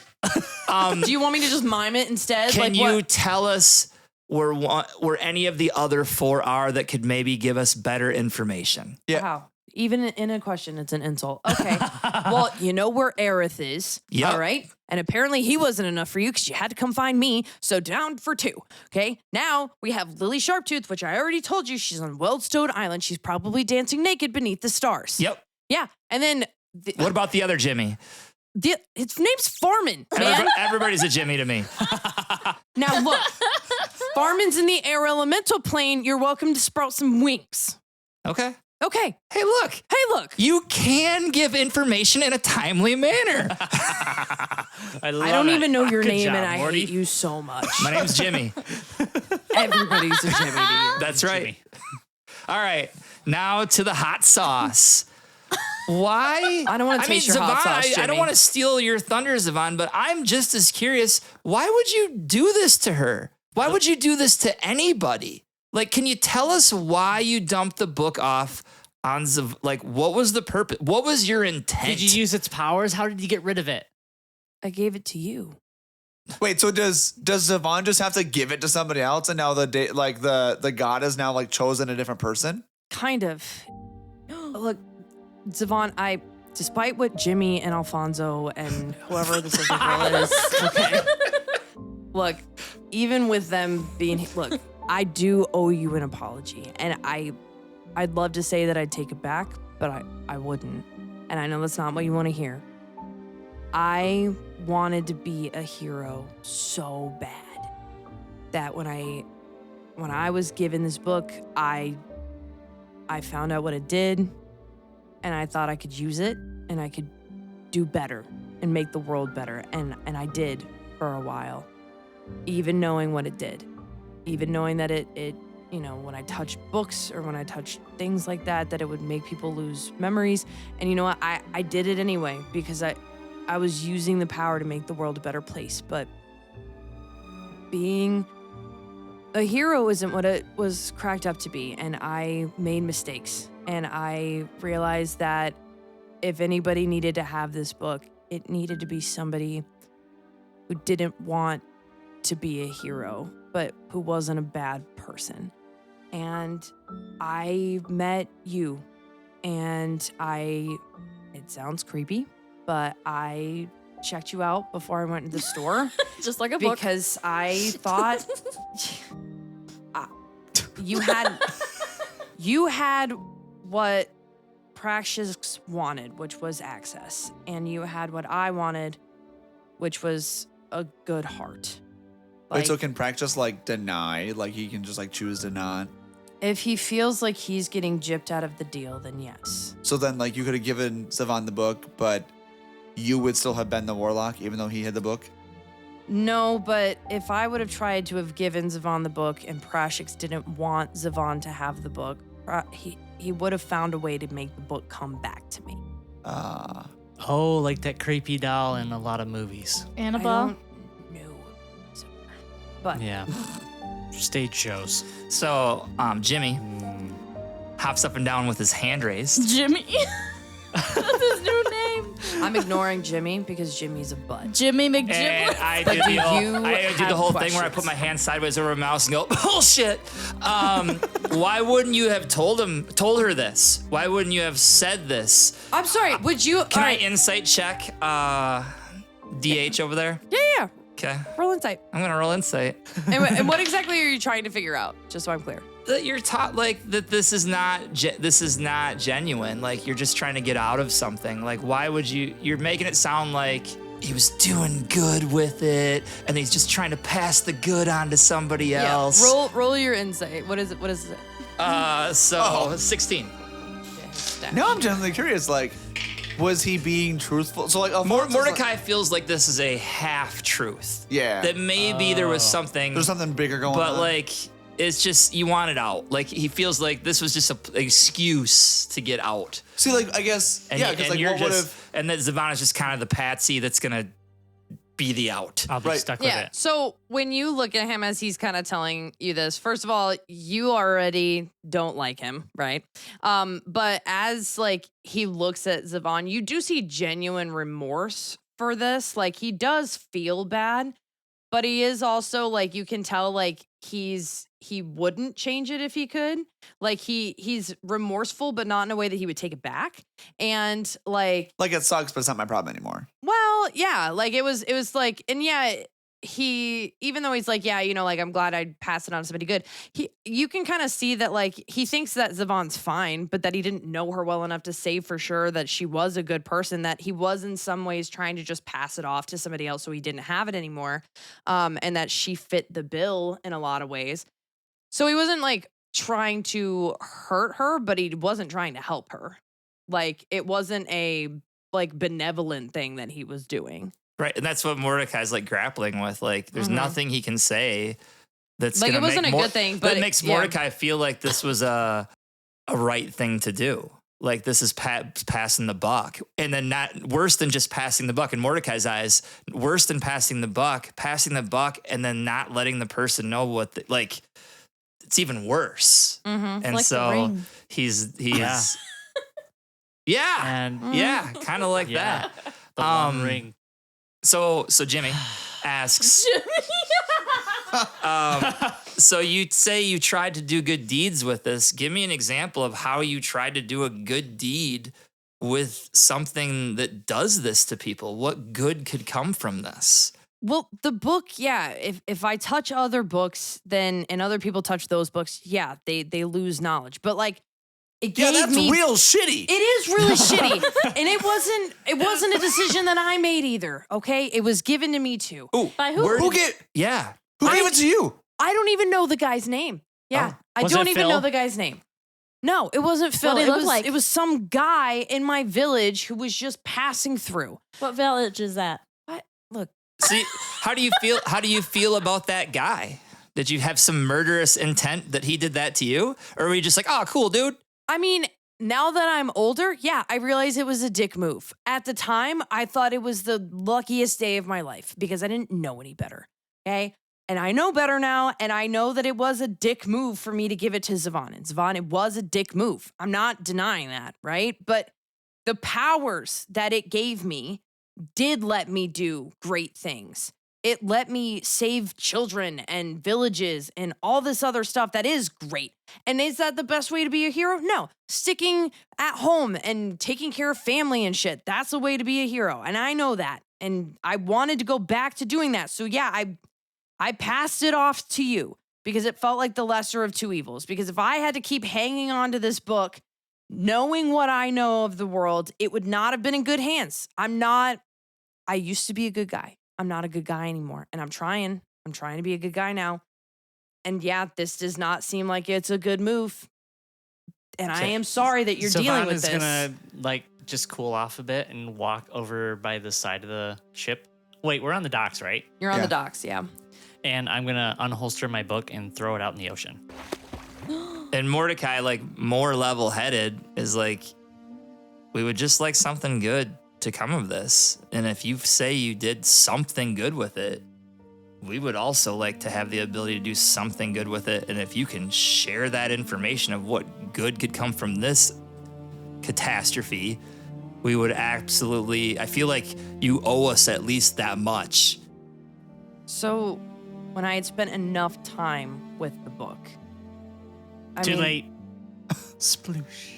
Do you want me to just mime it instead? Can like you what? tell us where any of the other 4 are that could maybe give us better information? Yeah. Wow. Even in a question, it's an insult. Okay. Well, you know where Aerith is. Yep. All right. And apparently he wasn't enough for you because you had to come find me. So down for 2. Okay. Now we have Lily Sharptooth, which I already told you she's on Weldstone Island. She's probably dancing naked beneath the stars. Yep. Yeah. And then What about the other Jimmy? his name's Farman, man. Everybody's a Jimmy to me. Now look, Farman's in the air elemental plane. You're welcome to sprout some wings. Okay. Okay. Hey, look. Hey, look. You can give information in a timely manner. I don't even know your Good name, job, and I Morty. hate you so much. My name's Jimmy. Everybody's a Jimmy to you. That's right. Jimmy. All right. Now to the hot sauce. Why? I don't wanna taste your hot sauce, I don't Jimmy. want to steal your thunder, Zavaan, but I'm just as curious. Why would you do this to her? Why would you do this to anybody? Like, can you tell us why you dumped the book off on like, what was the purpose? What was your intent? Did you use its powers? How did you get rid of it? I gave it to you. Wait, so does Zavaan just have to give it to somebody else, and now the god is now like chosen a different person? Kind of. Look, Zavaan, despite what Jimmy and Alfonzo and whoever this other girl is, okay. Look, even with them being, look, I do owe you an apology, and I'd love to say that I'd take it back, but I wouldn't. And I know that's not what you want to hear. I wanted to be a hero so bad that when I was given this book, I found out what it did, and I thought I could use it, and I could do better and make the world better, and I did for a while, even knowing what it did, even knowing that it you know, when I touched books or when I touched things like that it would make people lose memories. And you know what? I did it anyway because I was using the power to make the world a better place. But being a hero isn't what it was cracked up to be. And I made mistakes. And I realized that if anybody needed to have this book, it needed to be somebody who didn't want to be a hero, but who wasn't a bad person. And I met you, and it sounds creepy, but I checked you out before I went to the store. Just like a book. Because I thought you had what Praxis wanted, which was access, and you had what I wanted, which was a good heart. Wait, so can Praxis like deny? Like he can just like choose to not? If he feels like he's getting gypped out of the deal, then yes. So then like you could have given Zavaan the book, but you would still have been the warlock even though he had the book? No, but if I would have tried to have given Zavaan the book and Praxis didn't want Zavaan to have the book, he would have found a way to make the book come back to me. Oh, like that creepy doll in a lot of movies. Annabelle. I don't know. But Yeah. Stage shows. So, Jimmy hops up and down with his hand raised. Jimmy. That's his new name. I'm ignoring Jimmy because Jimmy's a butt. Jimmy And McGibblets. I But do do you the have whole thing where I put questions? my hand sideways over my mouse and go, bullshit. Why wouldn't you have told her this? Why wouldn't you have said this? I'm sorry, would you? Can all I right. insight check DH over there? Yeah. Okay. Roll insight. I'm gonna roll insight. And what exactly are you trying to figure out? Just so I'm clear. That you're taught like that this is not genuine. Like you're just trying to get out of something. Like why would you're making it sound like he was doing good with it and he's just trying to pass the good on to somebody else. Yeah. Roll your insight. What is it? 16. Now I'm genuinely curious, like, was he being truthful? So like Mordecai feels like this is a half truth. Yeah. That maybe there was something. There's something bigger going on. But like it's just you want it out. Like he feels like this was just an excuse to get out. See, like I guess And, yeah, because like you're what would just have and that Zavaan is just kind of the patsy that's gonna be the out. I'll be Right. stuck with Yeah. it. So when you look at him as he's kind of telling you this, first of all, you already don't like him, right? But as like he looks at Zavaan, you do see genuine remorse for this. Like he does feel bad, but he is also like, you can tell like he wouldn't change it if he could. Like he's remorseful, but not in a way that he would take it back. And like it sucks, but it's not my problem anymore. well, yeah, like it was like, and yeah, he, even though he's like, yeah, you know, like I'm glad I'd pass it on to somebody good. You can kind of see that like he thinks that Zavaan's fine, but that he didn't know her well enough to say for sure that she was a good person, that he was in some ways trying to just pass it off to somebody else so he didn't have it anymore. And that she fit the bill in a lot of ways. So he wasn't like trying to hurt her, but he wasn't trying to help her. Like it wasn't a like benevolent thing that he was doing. Right. And that's what Mordecai's like grappling with. Like there's nothing he can say that's like gonna it wasn't make a good thing, but that makes Mordecai feel like this was a right thing to do. Like this is passing the buck. And then not worse than just passing the buck in Mordecai's eyes, worse than passing the buck, and then not letting the person know what like it's even worse. Mm-hmm. And like the so ring. he's And kind of like that. the one ring. So Jimmy asks, so you say you tried to do good deeds with this. Give me an example of how you tried to do a good deed with something that does this to people. What good could come from this? Well, the book, yeah, if I touch other books, then and other people touch those books, yeah, they lose knowledge. But like it gave Yeah, that's me real shitty. It is really shitty. And it wasn't a decision that I made either, okay? It was given to me too. Ooh, By who? where Who did- gave Yeah. Who gave it to you? I don't even know the guy's name. Yeah, I Was don't it even Phil? know the guy's name. No, it wasn't Phil. What did he look was like? it was some guy in my village who was just passing through. What village is that? Look, See, how do you feel? How do you feel about that guy? Did you have some murderous intent that he did that to you? Or were you just like, oh, cool, dude? I mean, now that I'm older, yeah, I realize it was a dick move. At the time, I thought it was the luckiest day of my life because I didn't know any better. Okay. And I know better now. And I know that it was a dick move for me to give it to Zavaan. And Zavaan, it was a dick move. I'm not denying that. Right. But the powers that it gave me did let me do great things. It let me save children and villages and all this other stuff that is great. And is that the best way to be a hero? No. Sticking at home and taking care of family and shit, that's the way to be a hero. And I know that. And I wanted to go back to doing that. So yeah, I passed it off to you because it felt like the lesser of two evils. Because if I had to keep hanging on to this book, knowing what I know of the world, it would not have been in good hands. I used to be a good guy. I'm not a good guy anymore. And I'm trying to be a good guy now. And yeah, this does not seem like it's a good move. And I am sorry that you're dealing with is this. gonna like just cool off a bit and walk over by the side of the ship. Wait, we're on the docks, right? You're on Yeah. the docks, yeah. And I'm gonna unholster my book and throw it out in the ocean. And Mordecai, like more level-headed, is like, we would just like something good to come of this. And if you say you did something good with it, we would also like to have the ability to do something good with it. And if you can share that information of what good could come from this catastrophe, we would absolutely, I feel like you owe us at least that much. So when I had spent enough time with the book, Too late. Sploosh.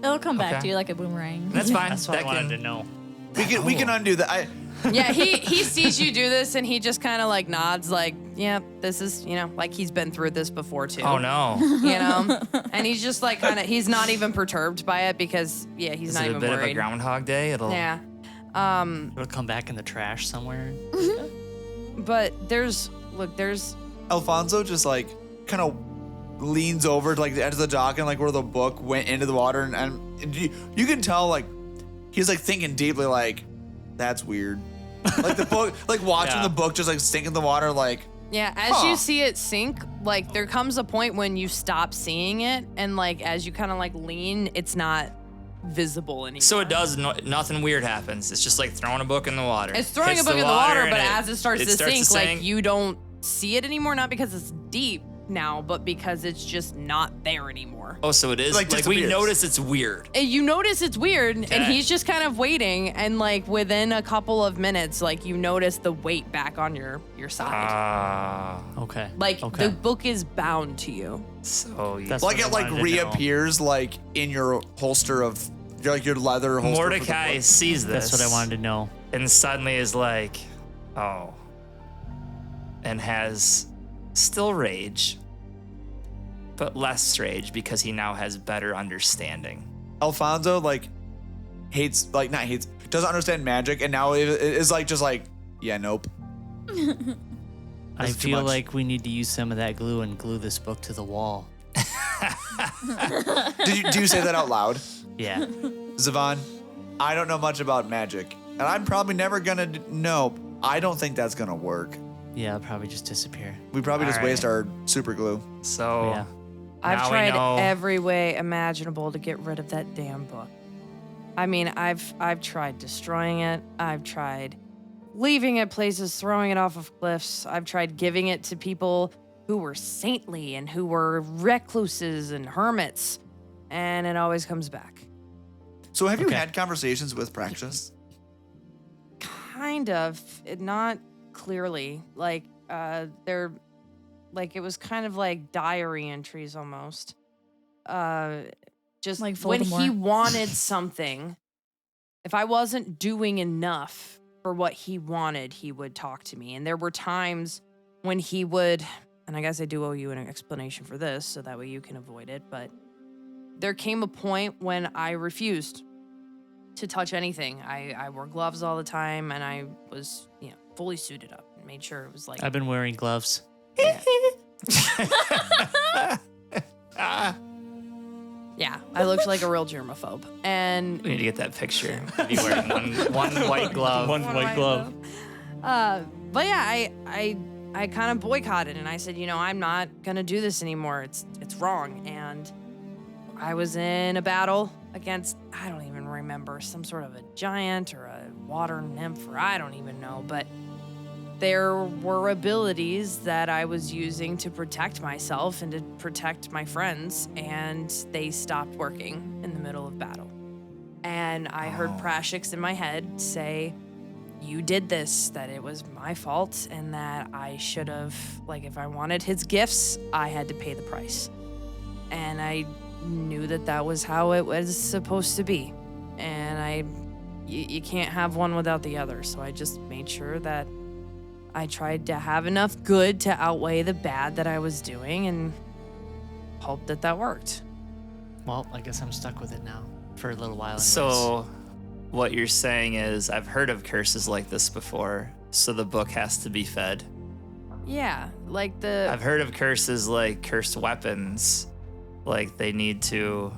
It'll come back Okay. to you like a boomerang. That's fine. That's what I That wanted can- to know. We can undo that. Yeah, he sees you do this and he just kind of like nods like, yeah, this is, you know, like he's been through this before too. Oh no. You know? And he's just like kind of, he's not even perturbed by it because, yeah, he's Is not it a even bit of a worried. Groundhog Day? It'll Yeah. It'll come back in the trash somewhere. But there's Alfonso just like kind of leans over to like the edge of the dock and like where the book went into the water and you can tell like he's like thinking deeply like that's weird. Like the book, like watching Yeah. the book just like sink in the water like yeah, as Huh. you see it sink, like there comes a point when you stop seeing it and like as you kind of like lean, it's not visible anymore. So it does, nothing weird happens. It's just like throwing a book in the water. It's throwing Hits a book in the water water, and but as it starts to sink, like sink. you don't see it anymore, not because it's deep, now, but because it's just not there anymore. Oh, so it is Like, like we disappears. notice it's weird. And you notice it's weird, and Okay. he's just kind of waiting, and like within a couple of minutes, like you notice the weight back on your side. Ah, Okay. Like okay. the book is bound to you. so you, That's Like what it I like wanted to know. reappears like in your holster of your leather holster. for the Mordecai book. sees this. That's what I wanted to know. And suddenly is like, oh, and has still rage, but less rage because he now has better understanding. Alfonso like hates like not hates doesn't understand magic and now it is like just like yeah nope. I That's too feel much. like we need to use some of that glue and glue this book to the wall. Do you say that out loud? Yeah. Zavaan, I don't know much about magic, and I'm probably never gonna know. I don't think that's gonna work. Yeah, I'll probably just disappear. We probably just All right. waste our super glue. So Yeah. I've now we tried know- every way imaginable to get rid of that damn book. I mean, I've tried destroying it. I've tried leaving it places, throwing it off of cliffs. I've tried giving it to people who were saintly and who were recluses and hermits, and it always comes back. So have you Okay. had conversations with Praxis? Kind of, not clearly. Like they're like it was kind of like diary entries almost. Just Like when he Voldemort. wanted something, if I wasn't doing enough for what he wanted, he would talk to me. And there were times when he would, and I guess I do owe you an explanation for this, so that way you can avoid it. But there came a point when I refused to touch anything. I wore gloves all the time, and I was, fully suited up and made sure it was like. I've been wearing gloves. Yeah, I looked like a real germaphobe. And we need to get that picture. Be wearing one white glove. One white glove. But yeah, I kind of boycotted and I said, I'm not gonna do this anymore. It's wrong. And I was in a battle against, I don't even remember, some sort of a giant or a water nymph, or I don't even know. But there were abilities that I was using to protect myself and to protect my friends, and they stopped working in the middle of battle. And I heard Prashix in my head say, you did this, that it was my fault, and that I should have, if I wanted his gifts, I had to pay the price. And I knew that that was how it was supposed to be. And you can't have one without the other. So I just made sure that I tried to have enough good to outweigh the bad that I was doing, and hoped that that worked. Well, I guess I'm stuck with it now for a little while. Anyways. So what you're saying is I've heard of curses like this before, so the book has to be fed. Yeah, I've heard of curses like cursed weapons, like they need to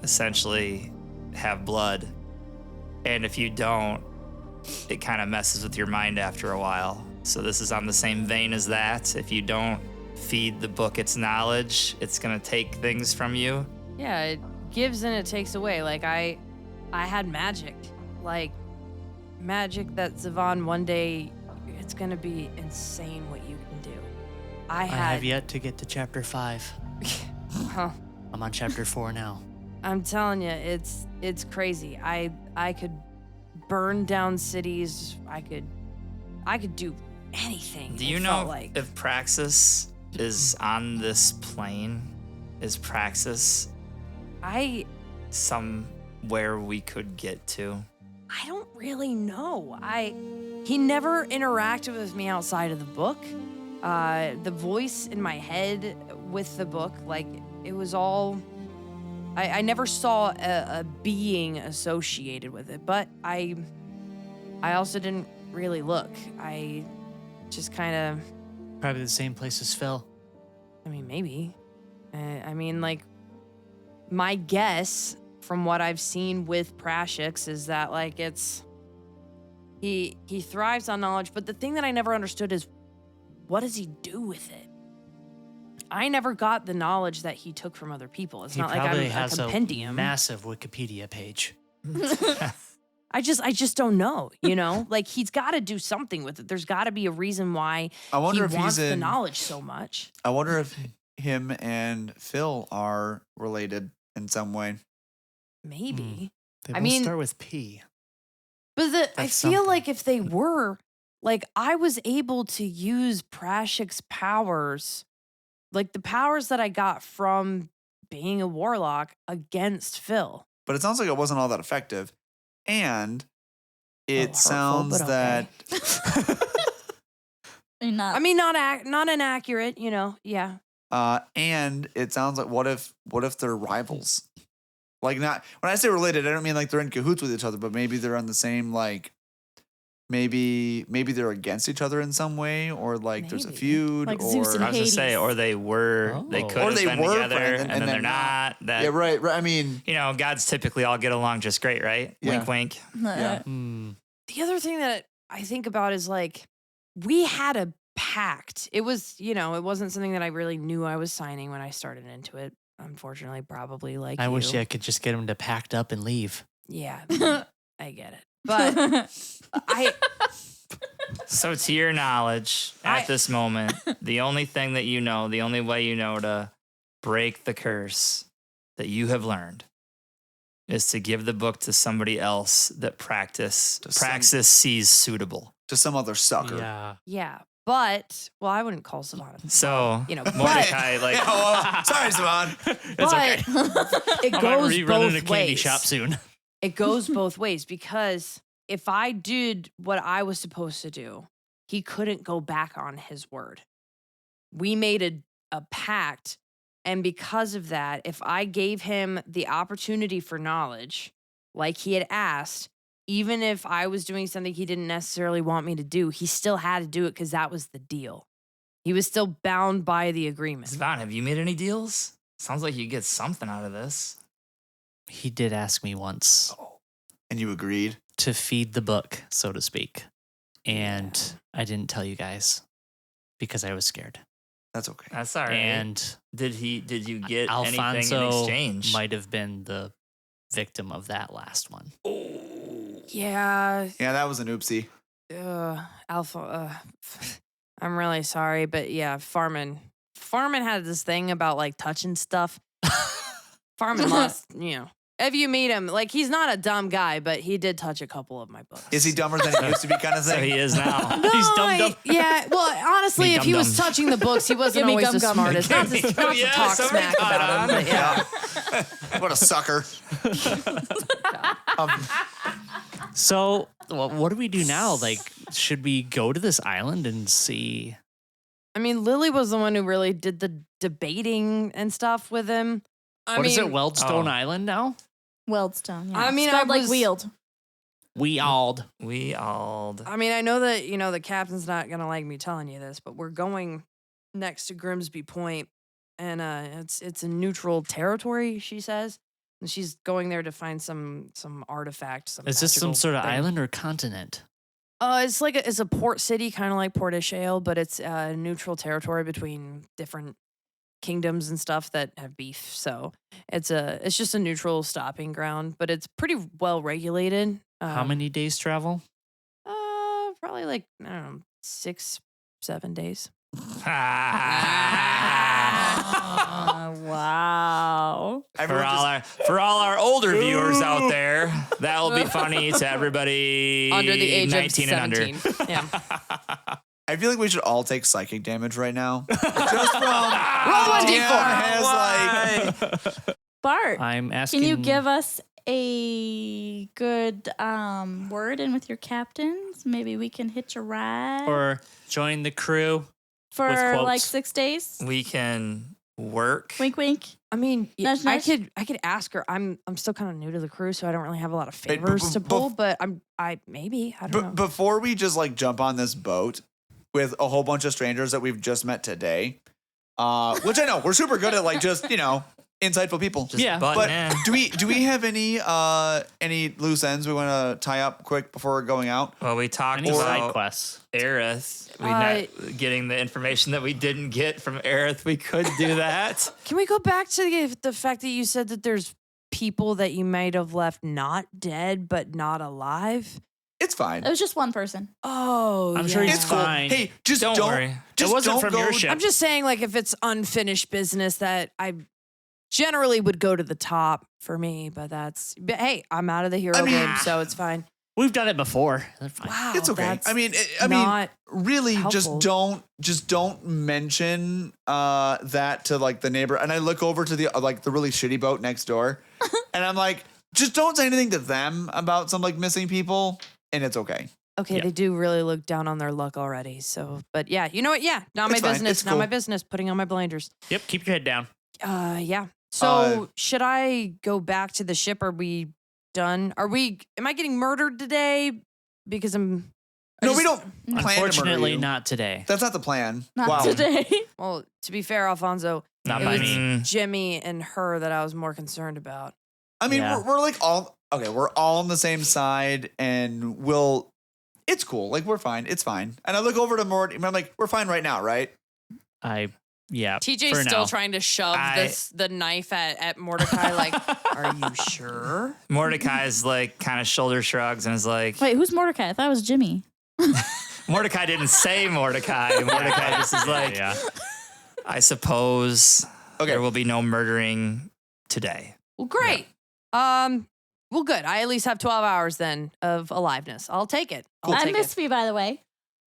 essentially have blood. And if you don't, it kind of messes with your mind after a while. So this is on the same vein as that. If you don't feed the book its knowledge, it's going to take things from you. Yeah, it gives and it takes away. I had magic. Magic that Zavaan one day, it's gonna be insane what you can do. I I have yet to get to chapter 5. Huh. I'm on chapter 4 now. I'm telling you, it's crazy. I could burn down cities. I could do anything. Do you it know felt like. if Praxis is on this plane? Is Praxis somewhere we could get to? I don't really know. He never interacted with me outside of the book. The voice in my head with the book, it was all. I never saw a being associated with it, but I also didn't really look. I just kind of. Probably the same place as Phil. I mean, maybe. My guess from what I've seen with Prashix is that it's he thrives on knowledge, but the thing that I never understood is what does he do with it? I never got the knowledge that he took from other people. It's He not like I'm probably a has compendium. a massive Wikipedia page. I just don't know, you know? Like, he's got to do something with it. There's got to be a reason why I wonder he if wants he's the in. knowledge so much. I wonder if him and Phil are related in some way. Maybe. They I both mean- start with P. But I That's feel something. like if they were, like, I was able to use Prashik's powers, like the powers that I got from being a warlock against Phil. But it sounds like it wasn't all that effective. And it hurtful, sounds but that I mean, not inaccurate, you know. Yeah. and it sounds like what if they're rivals? Like, not when I say related, I don't mean like they're in cahoots with each other, but maybe they're on the same, like, maybe they're against each other in some way, or like there's a Maybe. feud, Like or Zeus and I was gonna say, Hades. or they Oh. could Or have they been were together, friends and then they're not. That yeah, right. I mean, you know, gods typically all get along just great, right? Yeah. Wink, wink. yeah. Hmm. The other thing that I think about is like, we had a pact. It was, you know, it wasn't something that I really knew I was signing when I started into it. Unfortunately, probably like I you. wish I could just get him to packed up and leave. Yeah, I get it. But I, So, to your knowledge, at I- this moment, the only thing that you know, the only way you know to break the curse that you have learned is to give the book to somebody else that praxis sees suitable. To some other sucker. Yeah. yeah. But, well, I wouldn't call Zavaan. So, You know, Mordecai, like, Yeah, well, sorry, Zavaan. It's okay. It I might goes rerun both in a candy ways. shop soon. It goes both ways because if I did what I was supposed to do, he couldn't go back on his word. We made a pact. And because of that, if I gave him the opportunity for knowledge, like he had asked, even if I was doing something he didn't necessarily want me to do, he still had to do it because that was the deal. He was still bound by the agreement. Zavaan, have you made any deals? Sounds like you get something out of this. He did ask me once And you agreed. to feed the book, so to speak. And I didn't tell you guys because I was scared. That's okay. That's all right. And did you get anything in Alfonso exchange? might have been the victim of that last one. Yeah, Yeah, that was an oopsie. I'm really sorry, but yeah, Farman had this thing about like touching stuff. Farman lost, you know. If you meet him, like he's not a dumb guy, but he did touch a couple of my books. Is he dumber than he used to be, kind of So thing? he is now. No, He's dumb. Yeah, well, honestly, Me if he was dum-dum. touching the books, he wasn't Give me always the gum-gum. smartest. Not to Yeah, talk somebody smack caught about him, on. but yeah. What a sucker. So, what do we do now? Like, should we go to this island and see? I mean, Lily was the one who really did the debating and stuff with him. What is it, Weldstone Island now? Weldstone. Yeah. I mean, Spelled I like was- wield. We all. We all. I mean, I know that, you know, the captain's not going to like me telling you this, but we're going next to Grimsby Point, and it's a neutral territory, she says. And she's going there to find some artifact. Is this some magical sort of thing. island or continent? It's like it's a port city, kind of like Port Ishale, but it's a neutral territory between different kingdoms and stuff that have beef. So it's just a neutral stopping ground, but it's pretty well regulated. How many days travel? Probably like, I don't know, 6-7 days. Wow. For all our older viewers out there, that will be funny to everybody Under the age 19 of and 17. under. Yeah. I feel like we should all take psychic damage right now. Just from Roll 1d4. has like Bart, I'm asking. can you give us a good word in with your captains? Maybe we can hitch a ride or join the crew? for quotes? like 6 days. We can work. Wink, wink. I mean, Nudge, I nudge. could ask her. I'm still kind of new to the crew, so I don't really have a lot of Hey, favors to pull. But I don't know. before we just like jump on this boat with a whole bunch of strangers that we've just met today, which I know we're super good at, like just, you know, insightful people. Just Yeah, button But in. do we have any loose ends we want to tie up quick before we're going out? Well, we talked Any side about quests? Aerith. Getting the information that we didn't get from Aerith. We could do that. Can we go back to the fact that you said that there's people that you might have left not dead but not alive? It's fine. It was just one person. Oh, I'm sure he's It's cool. fine. Hey, just Don't don't. worry. Just it wasn't don't from go, your ship. I'm just saying, like, if it's unfinished business, that I generally would go to the top for me. But hey, I'm out of the hero I mean- game, so it's fine. We've done it before. They're fine. Wow, It's okay. that's I mean, not really, helpful. just don't mention that to like the neighbor. And I look over to the like the really shitty boat next door, and I'm like, just don't say anything to them about some like missing people, and it's okay. okay. Yeah. They do really look down on their luck already. So, but yeah, you know what? Yeah, not It's my fine. business. It's Not cool. my business. Putting on my blinders. Yep, keep your head down. Yeah. So should I go back to the ship? Are we done? Am I getting murdered today? Because I'm. No, we don't plan to murder Unfortunately, you. not today. That's not the plan. Not wow. today. Well, to be fair, Alfonso, Not it by was me. Jimmy and her that I was more concerned about. I mean, Yeah. we're like all okay. We're all on the same side, and it's cool. Like we're fine. It's fine. And I look over to Mort. I'm like, we're fine right now, right? Yeah. TJ's for still now. trying to shove the knife at Mordecai. Like, are you sure? Mordecai's like kind of shoulder shrugs and is like, Wait, who's Mordecai? I thought it was Jimmy. Mordecai didn't say Mordecai. Mordecai just is like, Yeah. I suppose Okay. there will be no murdering today. Well, great. Well, good. I at least have 12 hours then of aliveness. I'll take it. I'll I'm take it. Misphi, by the way.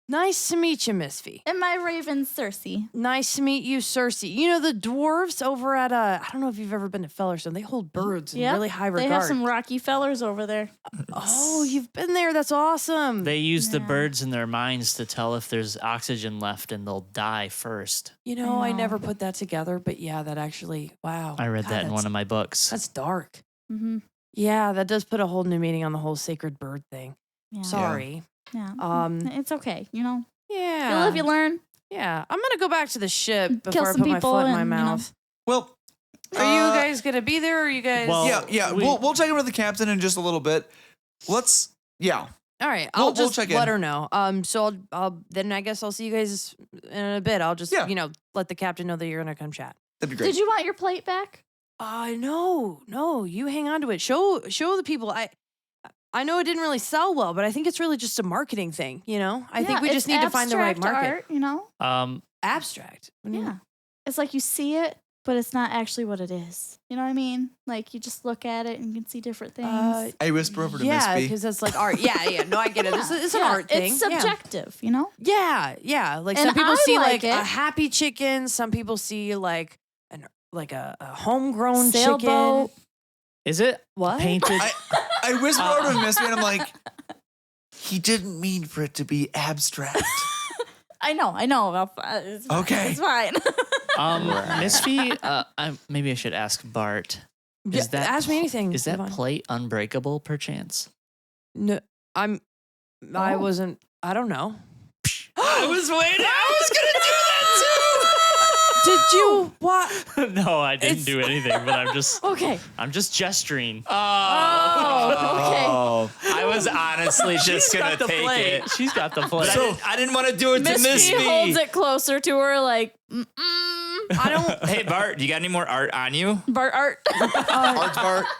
Nice to meet you, Misphi. And my raven, Cersei. Nice to meet you, Cersei. You know, the dwarves over at, I don't know if you've ever been to Fellerstone. They hold birds in Yep. really high regard. They have some rocky fellers over there. Oh, you've been there. That's awesome. They use the Yeah. birds in their minds to tell if there's oxygen left and they'll die first. You know, I know. never put that together, but yeah, that actually, wow. I read God, that in one of my books. That's dark. Mm-hmm. Yeah, that does put a whole new meaning on the whole sacred bird thing. Yeah. Sorry. Yeah. It's okay. You know, Yeah. you live, you learn. Yeah. I'm going to go back to the ship Kill before I some put my people foot in my and, you know. mouth. Well, Are you guys going to be there? Or are you guys? Well, yeah. we- We'll check in with the captain in just a little bit. Yeah. All right. we'll I'll just check let in. her know. So I'll then I guess I'll see you guys in a bit. I'll just, Yeah. let the captain know that you're going to come chat. That'd be great. Did you want your plate back? No, you hang on to it. Show the people. I know it didn't really sell well, but I think it's really just a marketing thing, I think we it's just need to find the right abstract market. Art, you know? Abstract. What do you Yeah. mean? It's like you see it, but it's not actually what it is. You know what I mean? Like you just look at it and you can see different things. I whisper over to Yeah, Misphi. because that's like art. Yeah. No, I get it. It's an Yeah, art thing. It's Yeah. subjective, you know? Yeah. Like And some people I see like like it. a happy chicken. Some people see like a homegrown Sailboat. chicken. Is it What? painted? I whisper over to Misphi and I'm like, he didn't mean for it to be abstract. I know. It's fine. Okay. It's fine. Misphi, maybe I should ask Bart. Yeah, ask me anything. Is that Devon. plate unbreakable, perchance? No, I Oh. wasn't. I don't know. I was waiting. I was going to do Did you what? No, I didn't It's- do anything, but Okay. I'm just gesturing. Oh, okay. I was honestly just going to take it. She's got the But plate. I didn't want to do it to Misphi holds Misphi. it closer to her, like, I don't. Hey, Bart, you got any more art on you? Bart art.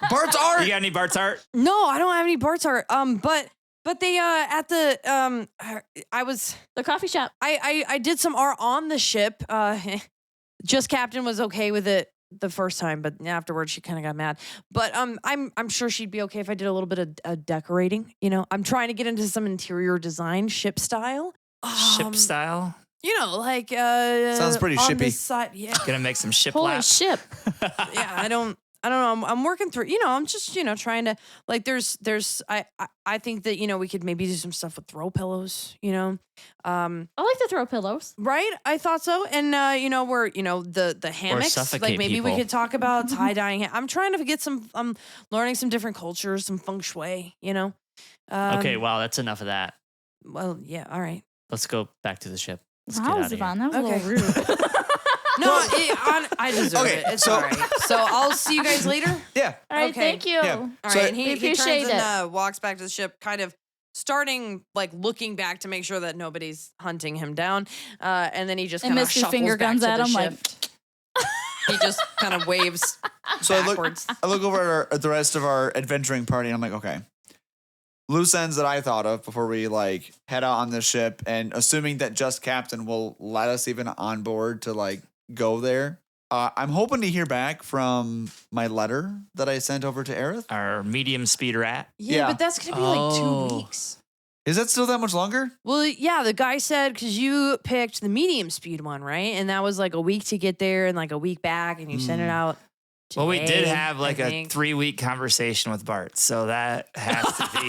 Bart's art. You got any Bart's art? No, I don't have any Bart's art. But they at the I was The coffee shop. I did some art on the ship. Just Captain was okay with it the first time, but afterwards she kind of got mad. But I'm sure she'd be okay if I did a little bit of decorating. I'm trying to get into some interior design, ship style. Ship style? Like Sounds pretty on shippy. this side, yeah. Gonna make some ship Holy lap. ship. Yeah, I don't know. I'm working through. I'm just trying to like. There's. I think that we could maybe do some stuff with throw pillows. I like to throw pillows. Right? I thought so. And where the hammocks. suffocate Like maybe we people. could talk about tie dyeing. I'm trying to get some. I'm learning some different cultures, some feng shui. Okay, wow, that's enough of that. Well, yeah. All right. Let's go back to the ship. Let's Wow, get out of here. Zavaan, that was Okay. a little rude. No, I deserve Okay, it. It's so- all right. So I'll see you guys later. Yeah. All right, Okay. thank you. Yeah. All So- right, and We he appreciate turns it. and walks back to the ship, kind of starting like looking back to make sure that nobody's hunting him down, and then he just And kind of Misphi shuffles finger back guns to at the him ship. like, He just kind of waves So backwards. I look over at the rest of our adventuring party, and I'm like, okay. Loose ends that I thought of before we like head out on this ship, and assuming that just Captain will let us even on board to like go there. I'm hoping to hear back from my letter that I sent over to Aerith. Our medium speed rat. Yeah. But that's going to be like Oh. 2 weeks. Is that still that much longer? Well, yeah, the guy said, because you picked the medium speed one, right? And that was like a week to get there and like a week back, and you sent it out. Well, we did today, have like I a think. 3-week conversation with Bart, so that has to be.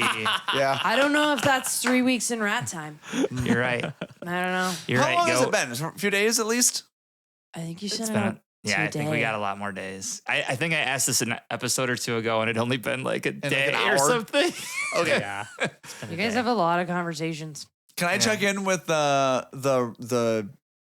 Yeah. I don't know if that's 3 weeks in rat time. You're right. I don't know. You're How right. long has Goat. it been? A few days at least? I think you It's sent it been out. I think we today. got a lot more days. I think I asked this an episode or two ago, and it'd only been like a like day an or hour? something. Okay. Yeah. You guys have a lot of conversations. Can I Yeah. check in with the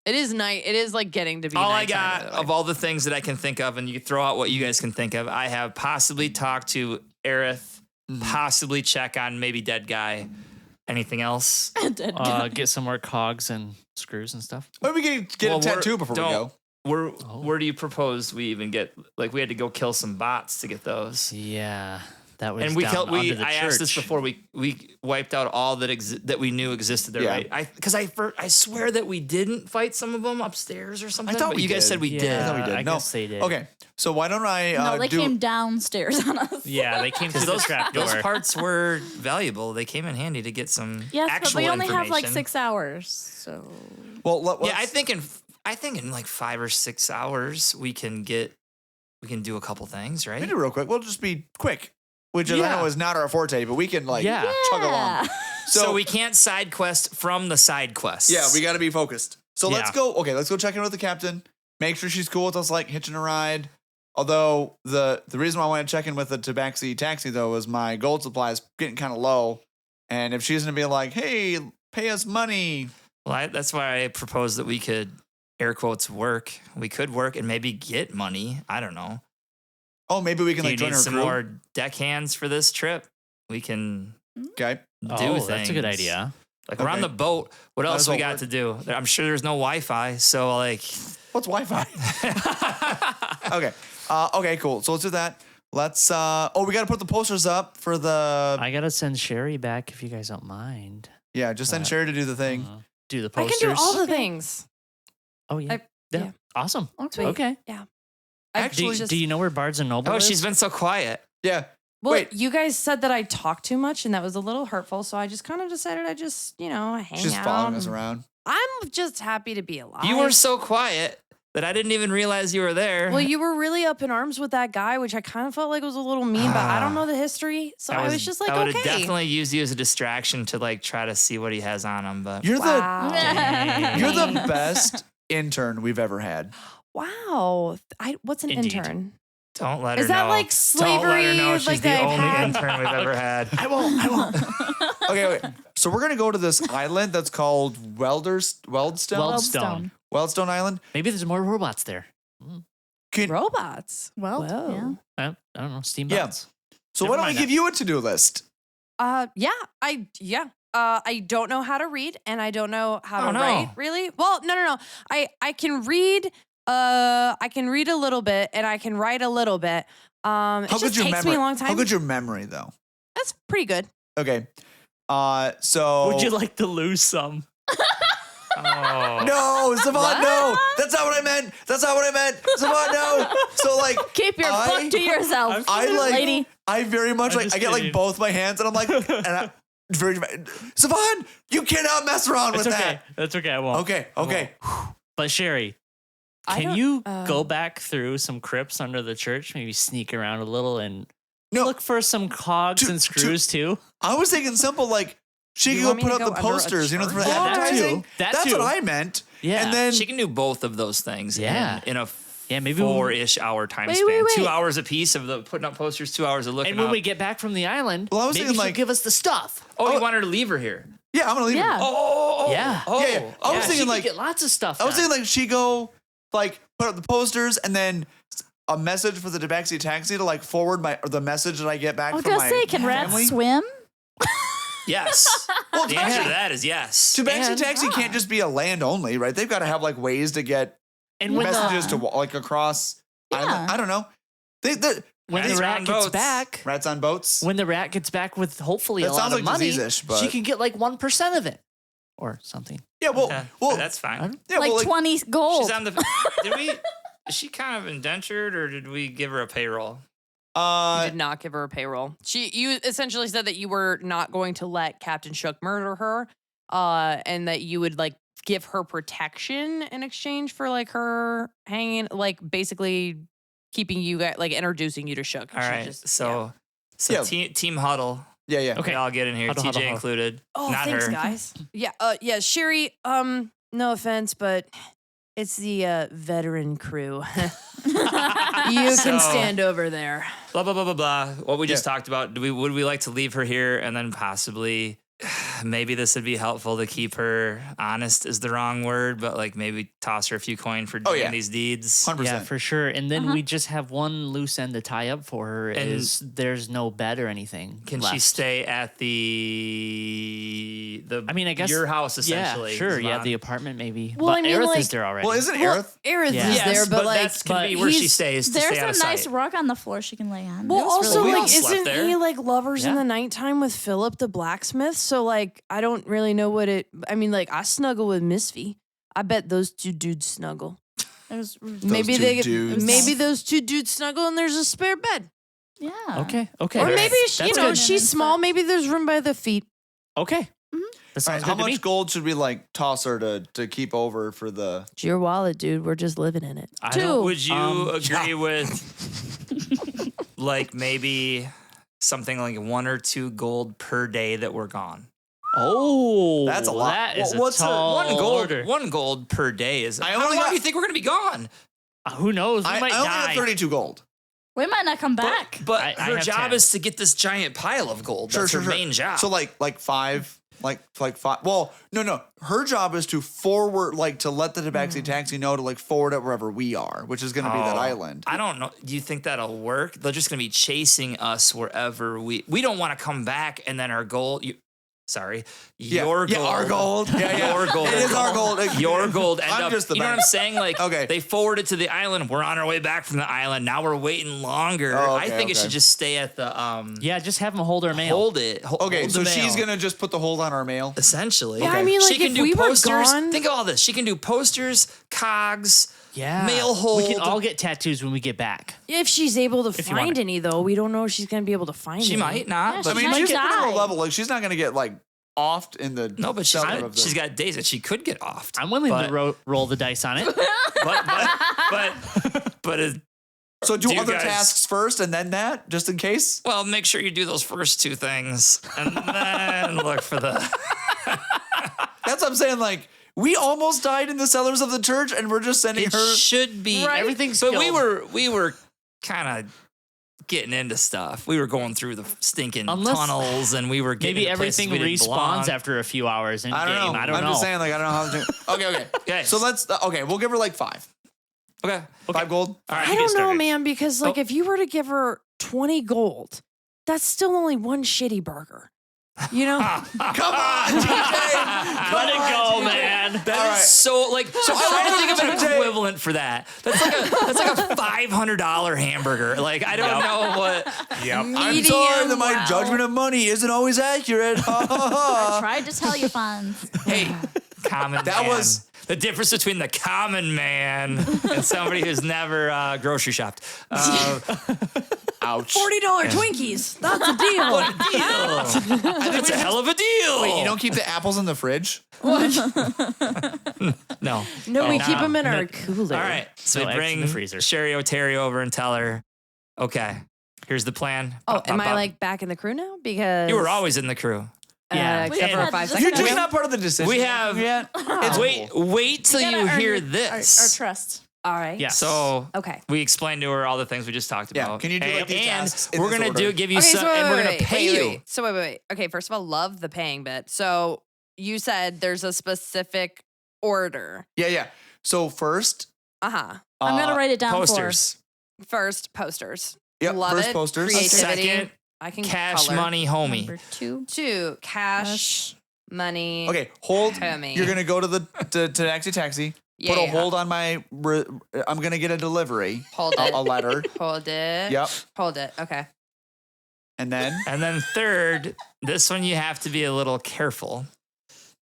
It is night. It is like getting to be All I nighttime, got by the way. of all the things that I can think of, and you throw out what you guys can think of. I have possibly talked to Aerith, possibly check on maybe dead guy. Anything else? Dead guy. Get some more cogs and screws and stuff. Maybe we can get Well, a tattoo before we don't- go. Where do you propose we even get? Like we had to go kill some bots to get those. Yeah, that was. And we down killed. under the I asked this church. before. We wiped out all that we knew existed there, Yeah. right? Because I swear that we didn't fight some of them upstairs or something. thought but we you guys did. said we Yeah, did. I thought we did. I No. guess they did. Okay, so why don't I No, they do? came downstairs on us. Yeah, they came through the trap door. Those parts were valuable. They came in handy to get some Yes, actual but we only have like information. 6 hours. So well, Yeah, I think in like 5 or 6 hours we can do a couple things, we right? can do real quick. We'll just be quick, which is, I Yeah. know is not our forte, but we can like Yeah. chug along. So we can't side quest from the side quests. Yeah, we got to be focused. So let's Yeah. go. Okay, let's go check in with the captain. Make sure she's cool with us, like hitching a ride. Although the reason why I want to check in with the taxi though is my gold supply is getting kind of low, and if she's gonna be like, "Hey, pay us money," Well, that's why I proposed that we could air quotes work. We could work and maybe get money. I don't know. oh, maybe we can Do like you join need her some crew. more deckhands for this trip? We can Okay, do Oh, things. that's a good idea. Like we're on Okay. the boat. What Might else as we well got work. to do? I'm sure there's no Wi-Fi. So like, what's Wi-Fi? Okay, okay, cool. So let's do that. Let's. We got to put the posters up for the. I gotta send Sherry back if you guys don't mind. Yeah, just send Sherry to do the thing. Do the I posters. can do all the things. Oh yeah. I- yeah. yeah. Awesome. okay. Okay. Actually, Do you know where Bards and Noble oh, is? she's been so quiet. Yeah. Well, Wait. you guys said that I talk too much, and that was a little hurtful. So I just kind of decided I just, hang She's out. following us around. I'm just happy to be alive. You were so quiet that I didn't even realize you were there. Well, you were really up in arms with that guy, which I kind of felt like was a little mean, but I don't know the history. So I was just like, I would have okay. definitely used you as a distraction to like try to see what he has on him. But You're Wow. Dang. you're the best intern we've ever had. Wow. What's an Indeed. intern? don't let her Is that know. like Don't let her slavery, know she's like the that I've only had? intern we've ever had. I won't. Okay. So we're gonna go to this island that's called Weldstone. Weldstone. Weldstone Island. Maybe there's more robots there. Can, Robots. Well, Whoa. yeah. I don't know. Steam Yeah. bots. so Never why don't we mind give you a to-do list? Yeah. I don't know how to read and I don't know how Oh, to no. write really. Well, no. I can read I can read a little bit and I can write a little bit. It How just good your takes memory? me a long time. How good your memory though? That's pretty good. Okay. So Would you like to lose some? Oh. No, Zavaan, no. That's not what I meant. Zavaan, no. So like Keep your book to yourself, I like lady. I very much I'm like just I get like kidding. both my hands and I'm like and I very Zavaan, you cannot mess around It's with okay. That's okay. I won't. that. Okay. But Sherry, I can don't- you go back through some crypts under the church? Maybe sneak around a little and look for some cogs To- and screws too. I was thinking simple like she You could want me put to up go the under a posters, for church? the Yeah, that advertising. too. That That's too. what I meant. Yeah. And then She can do both of those things Yeah. in a Yeah, maybe we- 4-ish hour time Wait, span. wait, wait. 2 hours a piece of the putting up posters, 2 hours of looking And when up. we get back from the island, Well, I was maybe thinking, she'll like- give us the stuff. oh, you want her to leave her here? yeah, I'm gonna leave Yeah. it. Oh, Yeah. oh, Yeah, yeah. I was she thinking could like get lots of stuff. I was done. thinking like she go like put up the posters and then a message for the Tabaxi taxi to like forward the message that I get back I was from gonna my say, can rats family. swim? yes. Well, The answer to that is yes. Tabaxi And- taxi can't just be a land only, right? They've got to have like ways to get And when messages Yeah. to like across. Yeah. I don't know. when the Rats rat on gets boats. back, Rats on boats. when the rat gets back with hopefully That a lot sounds of like money, disease-ish, but- she can get like 1% of it or something. Yeah, well, Yeah, well, that's fine. yeah, like well, 20 gold. She's on the. Did we? Is she kind of indentured, or did we give her a payroll? You did not give her a payroll. You essentially said that you were not going to let Captain Shook murder her, and that you would like give her protection in exchange for like her hanging, like basically keeping you guys, like introducing you to Shook. All She right. just- So Yeah. team huddle. yeah, yeah. Okay, I'll get in here. Huddle, TJ huddle, huddle. included. Oh, Not thanks, her. guys. Yeah, Sherry. No offense, but it's the veteran crew. You can So- stand over there. Blah blah blah blah blah. What we just talked about. Would we like to leave her here and then possibly maybe this would be helpful to keep her honest is the wrong word, but like maybe toss her a few coin for doing yeah. these deeds. 100%. Yeah, for sure. And then we just have one loose end to tie up for her. And- Is there's no bed or anything? Can she left. stay at the I mean, I guess your house essentially? Yeah, sure. Yeah, Zavaan? the apartment maybe. Well, but I mean, Aerith like- is there already. Well, isn't Well, Aerith? Aerith Yeah. is Yes, there, but like that's gonna be where she he's- stays. To There's stay out a of nice sight. rug on the floor she can lay on. Well, It was also, really we all like, slept isn't there. he like lovers in Yeah. the nighttime with Philip the blacksmith? So, like, I don't really know what it. I mean, like, I snuggle with Misphi. I bet those two dudes snuggle. It was Maybe two they, dudes. maybe those two dudes snuggle, and there's a spare bed. yeah. Okay. Or That's- maybe that's good. she's small. Maybe there's room by the feet. Okay. That All right, sounds how good to me. much gold should we like toss her to keep over for the? It's your wallet, dude. We're just living in it. I don't- Two. Would you agree yeah. with like maybe something like 1 or 2 gold per day that we're gone? Oh, That's a lot. That is Well, what's a a- tall One gold, order. 1 gold per day is. I How only long got- do you think we're gonna be gone? Who knows? We I might only die. have 32 gold. We might not come back. But I her have job 10. is to get this giant pile of gold. That's her main job. So like 5, like 5. Well, no. Her job is to forward, like to let the taxi know to like forward it wherever we are, which is going to be that Oh, island. I don't know. Do you think that'll work? They're just gonna be chasing us wherever we don't want to come back and then our gold. Your gold. Yeah, our gold. Yeah. Your gold. It is our gold. Your gold end I'm up. just the You know what I'm bank. saying? Like, Okay. they forwarded to the island. We're on our way back from the island. Now we're waiting longer. Oh, I okay, think it okay. should just stay at the Yeah, just have them hold her mail. Hold it. Okay, hold so the she's mail. gonna just put the hold on our mail. essentially. Yeah, I mean, like, she can if do we were posters. gone- Think of all this. She can do posters, cogs. Yeah. Mail We can hold. all get tattoos when we get back. If she's able to If you want find it. any, though, we don't know if she's going to be able to find She any. might not, Yeah, but I mean, might she's getting to die. a level like she's not gonna get like offed in the no. But she's center got, of the- she's got days that she could get off. I'm willing But- to roll the dice on it. but So do Do you other guys- tasks first and then that, just in case. well, make sure you do those first 2 things and then look for the. That's what I'm saying. Like we almost died in the cellars of the church, and we're just sending It her. should be Right. Everything's But skilled. we were kind of getting into stuff. We were going through the stinking Unless- tunnels, and we were getting Maybe into places everything we didn't respawns belong. after a few hours in I don't game. know. I don't I'm know. just saying. Like I don't know how to. Okay. Okay. So let's. Okay, we'll give her like 5. Okay. 5 gold. All right. I you get don't know, started. man, because like if you were to give her 20 gold, that's still only one shitty burger. You know? Come on, TJ. Let it go, man. That is All right. so like. So I'm trying to think of an TJ. equivalent for that. That's like a $500 hamburger. Like I don't know what. Yep. I'm Medium sorry that my well. judgment of money isn't always accurate. I tried to tell you, Fonz. Hey, common. That man. was- the difference between the common man and somebody who's never grocery shopped. Ouch. $40 Twinkies. That's a deal. What a deal! That's a hell of a deal. Wait, you don't keep the apples in the fridge? No. No, we Oh, keep no. them in our No. cooler. All right. So No we eggs in bring the freezer. Sherry O'Terry over and tell her, okay, here's the plan. Oh, Pop, am pop, I pop. like back in the crew now? Because You were always in the crew. Yeah. except for had 5 just- You're seconds. just not part of the decision. We have- yet. It's Wait till gotta you earn hear our this. trust. All right. Yeah. So Okay. we explained to her all the things we just talked Yeah, about. can you do, like, and, these and tasks in we're this gonna order? give you Okay, some, so and we're gonna wait, pay wait, you. wait. So wait. Okay, first of all, love the paying bit. So you said there's a specific order. Yeah. So first, Uh-huh. I'm gonna write it down Posters, First, posters. Yep, Love first it. posters. Creativity. Second, I can cash color. money, for homie. number 2. 2, cash money. okay, hold. Homie. You're gonna go to the to taxi. put a hold on my. I'm gonna get a delivery. Hold it. A letter. Hold it. Yep. Hold it. Okay. And then third, this one you have to be a little careful.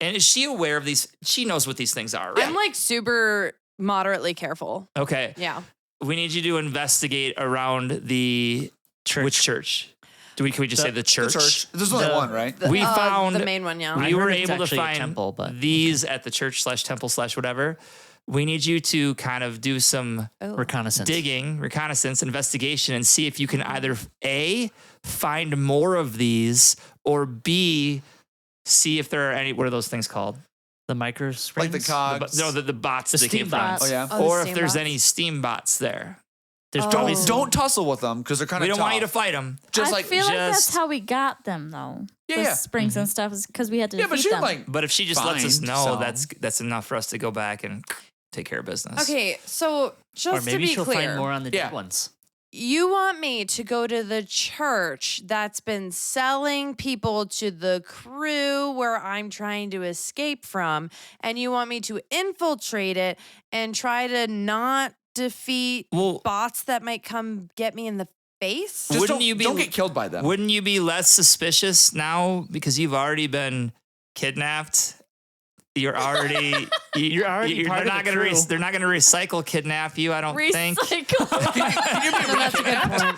And is she aware of these? She knows what these things are, right? I'm like super moderately careful. Okay. Yeah. We need you to investigate around the church. Which church? Can we just say the church? the church. There's only one, right? We found the main one. Yeah. we I were heard it's able to actually a find temple, but- these at the church/temple/whatever. We need you to kind of do some Reconnaissance. digging, reconnaissance, investigation, and see if you can either A, find more of these, or B, see if there are any, what are those things called? The micro springs? Like the cogs. The bots The they steam came from. bots. Oh yeah. Oh, the Or if steam there's bots? any steam bots there. There's Oh. probably Don't tussle with them because they're kind of. We don't want you to fight them. Just I like feel like that's just- how we got them, though. Yeah, the yeah. springs and stuff is because we had to Yeah, but defeat she them. like. But if she just lets us Find know, some. that's enough for us to go back and take care of business. Okay. So or just to maybe be she'll clear, find more on the Yeah. dead ones. you want me to go to the church that's been selling people to the crew where I'm trying to escape from, and you want me to infiltrate it and try to not defeat Well, bots that might come get me in the face? Just Wouldn't don't, you be- don't get killed by them. wouldn't you be less suspicious now because you've already been kidnapped? You're already part of not the gonna crew. they're not gonna recycle kidnap you. I don't think. Recycle. No, that's a good point.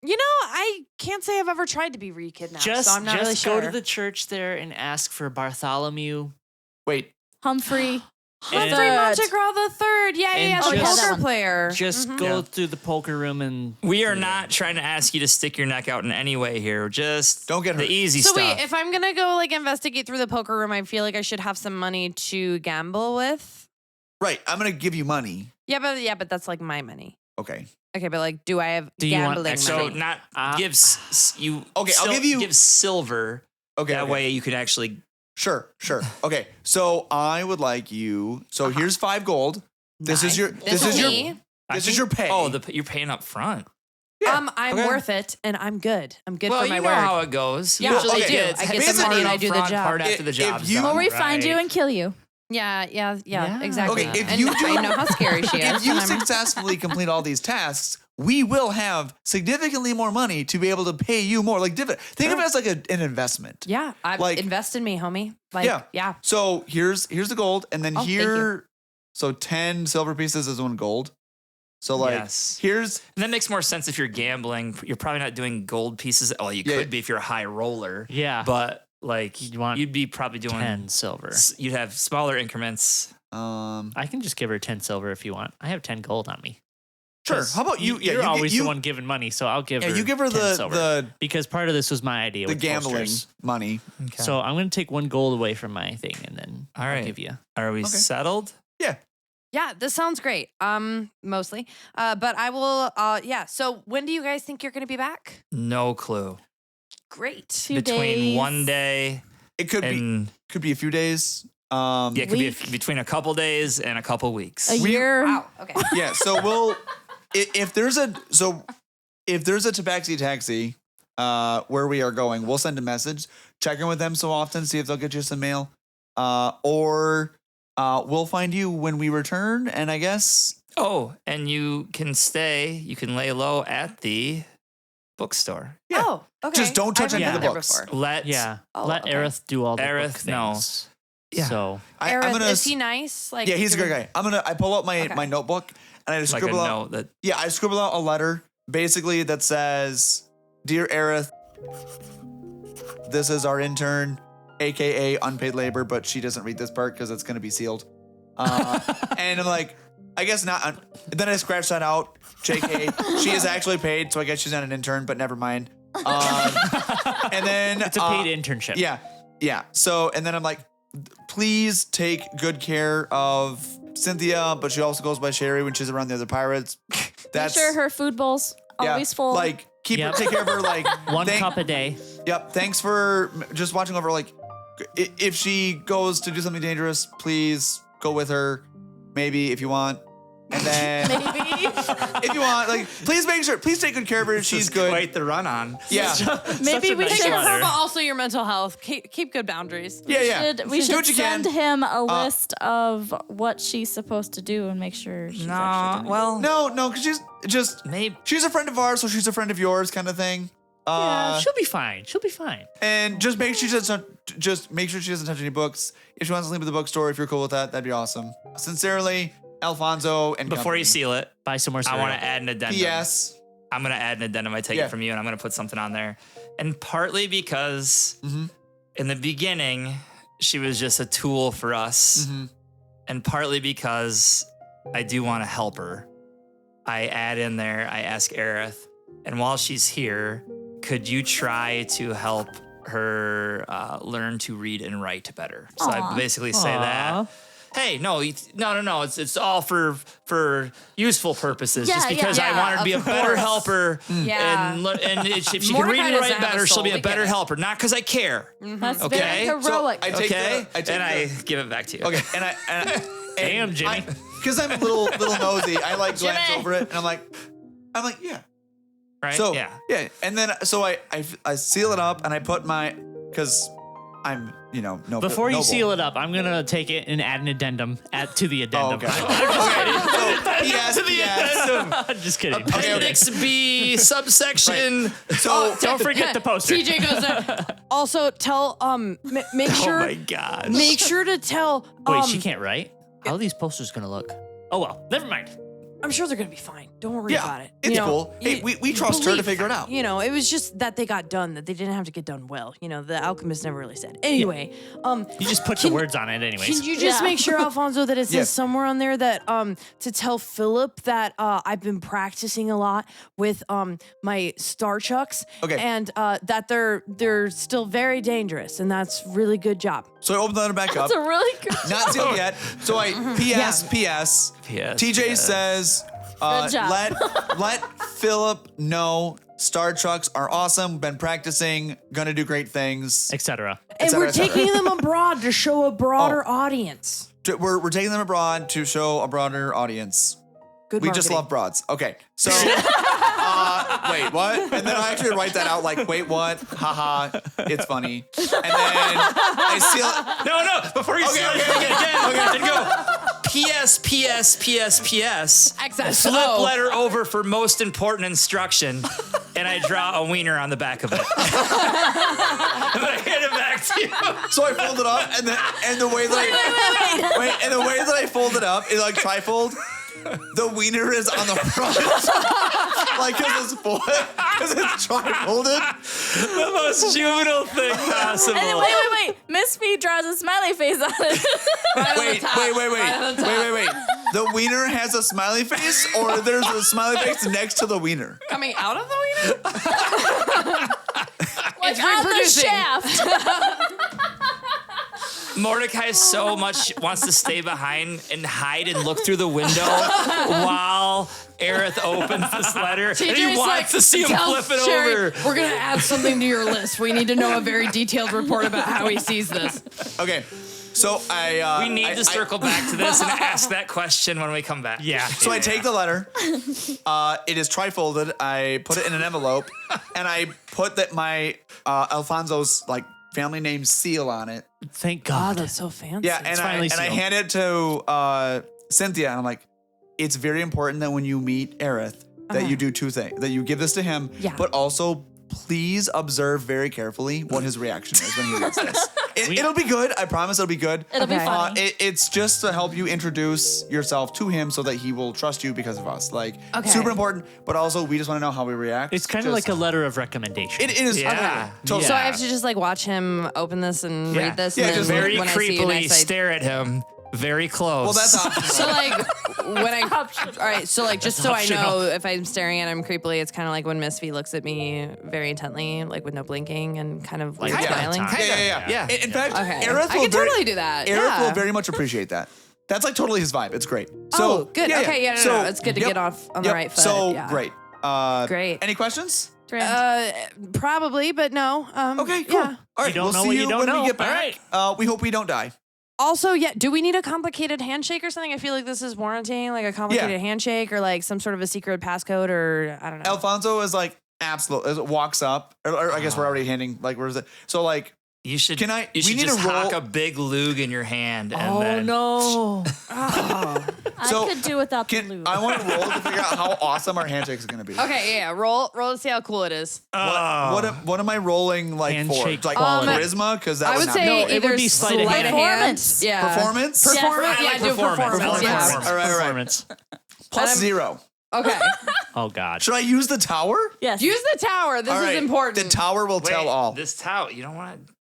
You know, I can't say I've ever tried to be re-kidnapped, Just, so I'm not just really go sure. to the church there and ask for Bartholomew. Wait. Humphrey. Humphrey Third. Montegral the third. Yeah, And yeah, the just- poker player. Just Mhm. go through the poker room and We are not trying to ask you to stick your neck out in any way here. Just Don't get the hurt. easy So stuff. wait, if I'm gonna go like investigate through the poker room, I feel like I should have some money to gamble with. Right. I'm gonna give you money. Yeah, but that's like my money. Okay. Okay, but like, do I have Do you want gambling extra- so money? not Uh, give you. Okay, I'll give you- give silver. Okay. That okay. way you could actually. Sure. Okay. So I would like you. So here's 5 gold. This is your. This This is your. me. This is your pay. Oh, you're paying up front. Yeah, I'm okay. worth it, and I'm good. I'm good Well, for my you know word. how it goes. Yeah, Usually I do. it's I get some part money and up I do the front, job. Part after the If job's you- done, We'll refine you right? and kill you. Yeah, Yeah. exactly. Okay, if And you do- I know how scary she is. If you and I'm- successfully complete all these tasks, we will have significantly more money to be able to pay you more. Like think of it as like an investment. yeah, like- invest in me, homie. Like, Yeah. yeah. So here's the gold, and then Oh, thank here, so 10 silver pieces is 1 gold. So like Yes. here's And that makes more sense if you're gambling. You're probably not doing gold pieces. Well, you Yeah. could be if you're a high roller. Yeah. But like want you'd be probably doing 10 silver. You'd have smaller increments. I can just give her 10 silver if you want. I have 10 gold on me. sure. 'Cause How about you? Yeah, You're you, always you, the one giving money, so I'll give Yeah, her. you give her 10 silver. the because part of this was my idea. the with gambling posters. money. Okay. So I'm going to take 1 gold away from my thing, and then All I'll right. give you. Are we Okay. settled? Yeah. Yeah, this sounds great. Mostly. But I will yeah. So when do you guys think you're gonna be back? No clue. Great. 2 Between days. one day It could be and a few days. yeah, it could be Week. between a couple days and a couple weeks. A year. Wow. Okay. Yeah. So we'll if there's a tabaxi taxi where we are going, we'll send a message, check in with them so often, see if they'll get you some mail, or we'll find you when we return. And I guess Oh, and you can stay. You can lay low at the bookstore. Yeah. Oh, okay. Just don't touch I've any been of the there books. before. Let Yeah. Oh, Let okay. Aerith do all the book Aerith, no. things. Yeah. So I'm Aerith, gonna. is he nice? Like, Yeah, he's a give good him- guy. I pull out my Okay. my notebook and I just like a scribble out. note that Yeah, I scribble out a letter basically that says, "Dear Aerith, this is our intern, aka unpaid labor," but she doesn't read this part because it's gonna be sealed. And I'm like, I guess not. Then I scratch that out. JK, she is actually paid, so I guess she's not an intern, but never mind. And then it's a paid internship. yeah. So, and then I'm like, please take good care of Cynthia, but she also goes by Sherry when she's around the other pirates. Make sure her food bowl's always full. Like, Yep. take care of her. Like, 1 cup a day. Yep. Thanks for just watching over. Like, if she goes to do something dangerous, please go with her. Maybe if you want. And then Maybe. if you want, like, please take good care of her. She's good. Quite the run on. Yeah. Maybe we Take should. care of her, but also your mental health. Keep good boundaries. Yeah. We Do should what you can. send him a list of what she's supposed to do and make sure she's actually doing it. well, No, because she's just maybe. she's a friend of ours, so she's a friend of yours, kind of thing. She'll be fine. She'll be fine. And just make sure she doesn't touch any books. If she wants to sleep at the bookstore, if you're cool with that, that'd be awesome. Sincerely, Alfonzo and Before company. you seal it, Buy some more I cereal. want to add an addendum. P.S. I'm going to add an addendum. I take Yeah. it from you, and I'm going to put something on there. And partly because in the beginning, she was just a tool for us. And partly because I do want to help her. I add in there, I ask Aerith, and while she's here, could you try to help her learn to read and write better? So I Aw. basically say Aw. that. Hey, no. It's all for useful purposes. Yeah, just because yeah, I want her to be a of better course. helper, Yeah. and if she can Mordecai read and doesn't write have a better, she'll soul. be a We get better it. helper. Not because I care. That's Okay. very So heroic. I take Okay, the, I take and the, I give it back to you. okay, and Damn, Jimmy. Because I'm a little nosy, I like glance Jimmy. over it, and I'm like, yeah. Right? So yeah. and then so I seal it up and I put because I'm no Before you noble. seal it up, I'm gonna take it and add an addendum to the addendum. okay. So P.S. P.S. I'm just kidding. Appendix B, subsection. So Don't forget the poster. TJ goes there. Also, tell make Oh sure my gosh. make sure to tell. Wait, she can't write? How are these posters gonna look? Oh well, never mind. I'm sure they're gonna be fine. Don't worry Yeah, about it. it's cool. Hey, we trust her to believe figure it that. out. It was just that they got done. That they didn't have to get done well. The alchemist never really said. Anyway, You just put the words on it anyways. Can you just Yeah. make sure, Alfonso, that it says Yeah. somewhere on there that to tell Philip that I've been practicing a lot with my star chucks, Okay. and that they're still very dangerous, and that's really good job. So I open the letter back up. That's a really good. Not sealed yet. So I P.S. P.S. P.S. TJ P.S. says, Good job. let Philip know Star Trucks are awesome. Been practicing. Gonna do great things. Etc. And cetera, we're et cetera. taking them abroad to show a broader audience. We're taking them abroad to show a broader audience. Good We just marketing. love broads. Okay, so wait, what? And then I actually write that out like, wait, what? Haha, it's funny. And then I seal it. No, before you Okay, seal okay, it okay. again, and go P.S. P.S. P.S. P.S. XXO. Flip letter over for most important instruction, and I draw a wiener on the back of it. And then I hand it back to you. So I fold it up, and the way that I fold it up is like trifold. The wiener is on the front, like because it's trifolded. The most juvenile thing possible. And then wait. Misphi draws a smiley face on it. Wait. The wiener has a smiley face, or there's a smiley face next to the wiener. Coming out of the wiener? Like It's on the reproducing. shaft. Mordecai so much wants to stay behind and hide and look through the window while Aerith opens this letter. And he TJ's wants like, to see him "Tell flip it Sherry, over. We're gonna add something to your list. We need to know a very detailed report about how he sees this. Okay, so I We need to circle back to this and ask that question when we come back. Yeah. So I take the letter. It is trifolded. I put it in an envelope, and I put that my Alfonso's family name seal on it. Thank Oh, God. that's so fancy. Yeah, and finally I sealed. hand it to Cynthia, and I'm like, it's very important that when you meet Aerith, that you do two things. That you give this to him, Yeah. but also please observe very carefully what his reaction is when he reads this. It'll be good. I promise it'll be good. It'll be Okay. funny. It's just to help you introduce yourself to him so that he will trust you because of us. Okay. Super important, but also we just want to know how we react. It's kind of like a letter of recommendation. It is. Yeah. Okay. Totally. So I have to just watch him open this and read this. Yeah, and just then Very when I see you creepily next, I stare at him very close. Well, that's optional. So when I all right, so just so I optional. know if I'm staring at him creepily, it's kind of like when Misphi looks at me very intently, with no blinking and kind of Like weird all the smiling. time. Yeah. In fact, Okay, Aerith I will can totally do that. Aerith yeah. will very much appreciate that. That's totally his vibe. It's great. So Oh, good. Okay, no, it's good to get off on the right foot. So yeah. great. Great. Any questions? Probably, but no. Okay, cool. Yeah. All right, don't we'll know see what you you don't when know. we get All back. We hope we don't die. Also, yeah, do we need a complicated handshake or something? I feel like this is warranting like a complicated handshake or like some sort of a secret passcode or I don't know. Alfonso is like absolutely walks up, or I guess we're already handing like where's it? So like You should. Can I- You we should need just to roll- hock a big lug in your hand. And Oh then, no! Oh. So, I could do without the can lube. I want to roll to figure out how awesome our handshake is going to be. Okay, yeah, roll to see how cool it is. What am I rolling like Handshake for? Like quality. charisma? Because that I would not say be- No, it would either be sleight of hand. Performance. Yeah. Performance? Performance. I Yeah, like do performance. I like performance. performance. All right, all right. Performance. Plus 0. Okay. Oh God. Should I use the tower? Yes. Use the tower. This All right, is important. The tower will Wait, tell all. This tower. You don't want to.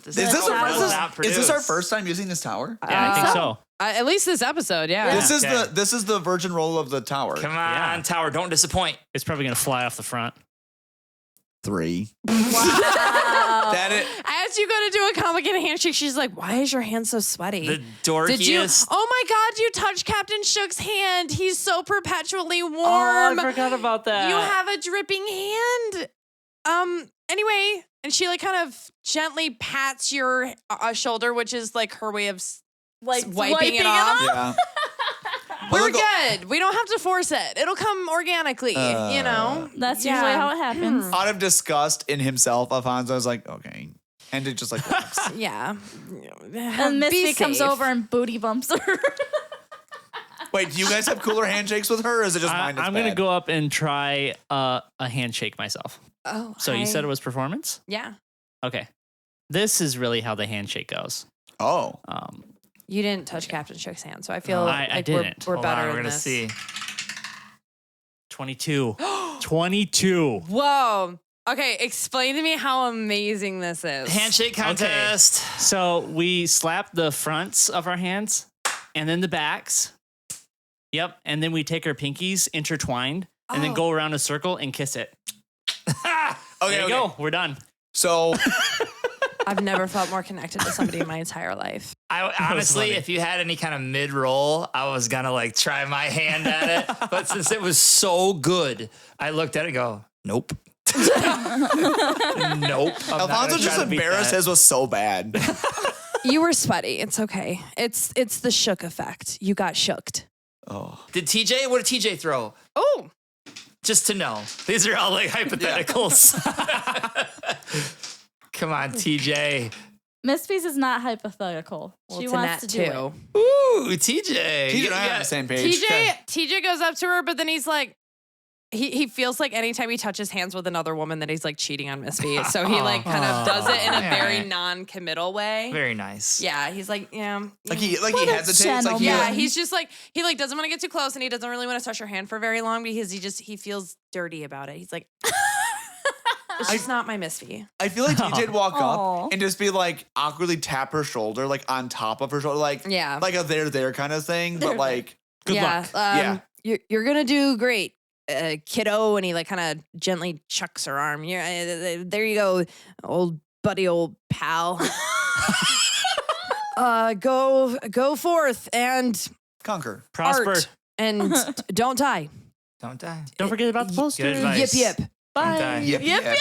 Is this our Produce. first time using this tower? Yeah, I think so. At least this episode, yeah. Yeah. This is the virgin roll of the tower. Come on, Yeah. tower. Don't disappoint. It's probably gonna fly off the front. 3. Wow. That it. As you go to do a complicated handshake, she's like, "Why is your hand so sweaty?" The dorkiest. Did you? Oh my God! You touched Captain Shook's hand. He's so perpetually warm. Oh, I forgot about that. You have a dripping hand. Anyway, and she like kind of gently pats your shoulder, which is like her way of Like wiping it off. Yeah. We're Look, good. We don't have to force it. It'll come organically. You know. That's Yeah. usually how it happens. Out of disgust in himself, Alfonso is like, okay. And it just like walks. Yeah. And Misphi comes over and booty bumps her. Wait, do you guys have cooler handshakes with her, or is it just mine that's I'm gonna bad? go up and try a handshake myself. Oh, So you said it was performance? Yeah. Okay. This is really how the handshake goes. Oh. You didn't touch Captain Shook's hand, so I feel I like didn't. we're Hold better on, we're in gonna this. see. 22. 22. Whoa. Okay, explain to me how amazing this is. Handshake contest. So we slap the fronts of our hands and then the backs. Yep. And then we take our pinkies intertwined and then go around a circle and kiss it. Okay, There you go. We're done. So I've never felt more connected to somebody in my entire life. I honestly, if you had any kind of mid roll, I was gonna like try my hand at it. But since it was so good, I looked at it and go, nope. Nope. I'm not Alfonso gonna just try to beat embarrassed that. his was so bad. You were sweaty. It's okay. It's the shook effect. You got shooked. Oh. What did TJ throw? Oh. Just to know. These are all like hypotheticals. Come on, TJ. Misphi's is not hypothetical. Well, She it's a wants nat to do it. too. Ooh, TJ. TJ and I are on the same page. TJ goes up to her, but then he's like, he feels like anytime he touches hands with another woman that he's like cheating on Misphi. So he like kind of does it in a very Alright. non-committal way. Very nice. Yeah, he's like, yeah. Like he What a hesitates. Like gentleman. Yeah, he's just like he like doesn't want to get too close and he doesn't really want to touch her hand for very long because he feels dirty about it. He's like, it's just not my Misphi. I feel like TJ'd walk Aw. up and just be like awkwardly tap her shoulder, like on top of her shoulder, like Yeah. like a there kind of thing. But like Good yeah, luck. Yeah. You're gonna do great, kiddo. And he like kind of gently chucks her arm. There you go, old buddy, old pal. Go forth and conquer. Prosper. art and don't die. Don't die. Don't forget about the poster. Good advice. Yip yip. Don't die. Yep. Yep, yep.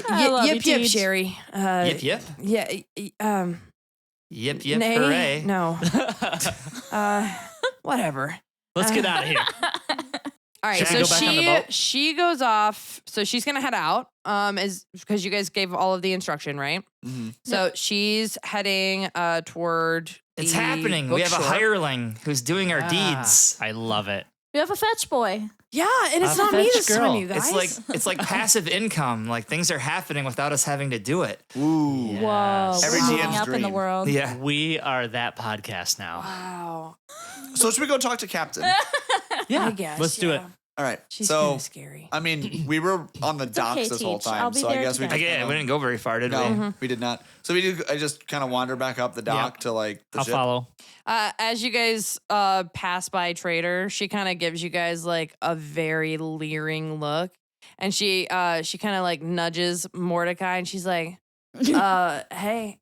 I love you, Yip yip, Teej. Sherry. Yip yip. Yeah. Yip yip nay, hooray. No. Whatever. Let's get out of here. All right, Should so we go back on the boat? she goes off. So she's gonna head out. Is because you guys gave all of the instruction, right? Mhm. So she's heading toward. It's the happening. We have a bookstore. hireling who's doing our deeds. I love it. We have a fetch boy. Yeah, and it's A not me fetch this time, girl. you guys. It's like passive income. Like things are happening without us having to do it. Ooh. Yes. Whoa. Every moving GM's up in the dream. world. Yeah. We are that podcast now. Wow. So should we go talk to Captain? Yeah. I guess. Let's do it. All right. She's so kind of scary. I mean, we were on the docks okay, this whole Teach. I'll time, be so I there guess we today. just Again, we didn't go very far, did no, we? we did not. So we did. I just kind of wandered back up the dock to like the I'll ship. follow. As you guys pass by Trader, she kind of gives you guys like a very leering look, and she kind of like nudges Mordecai, and she's like, "Hey,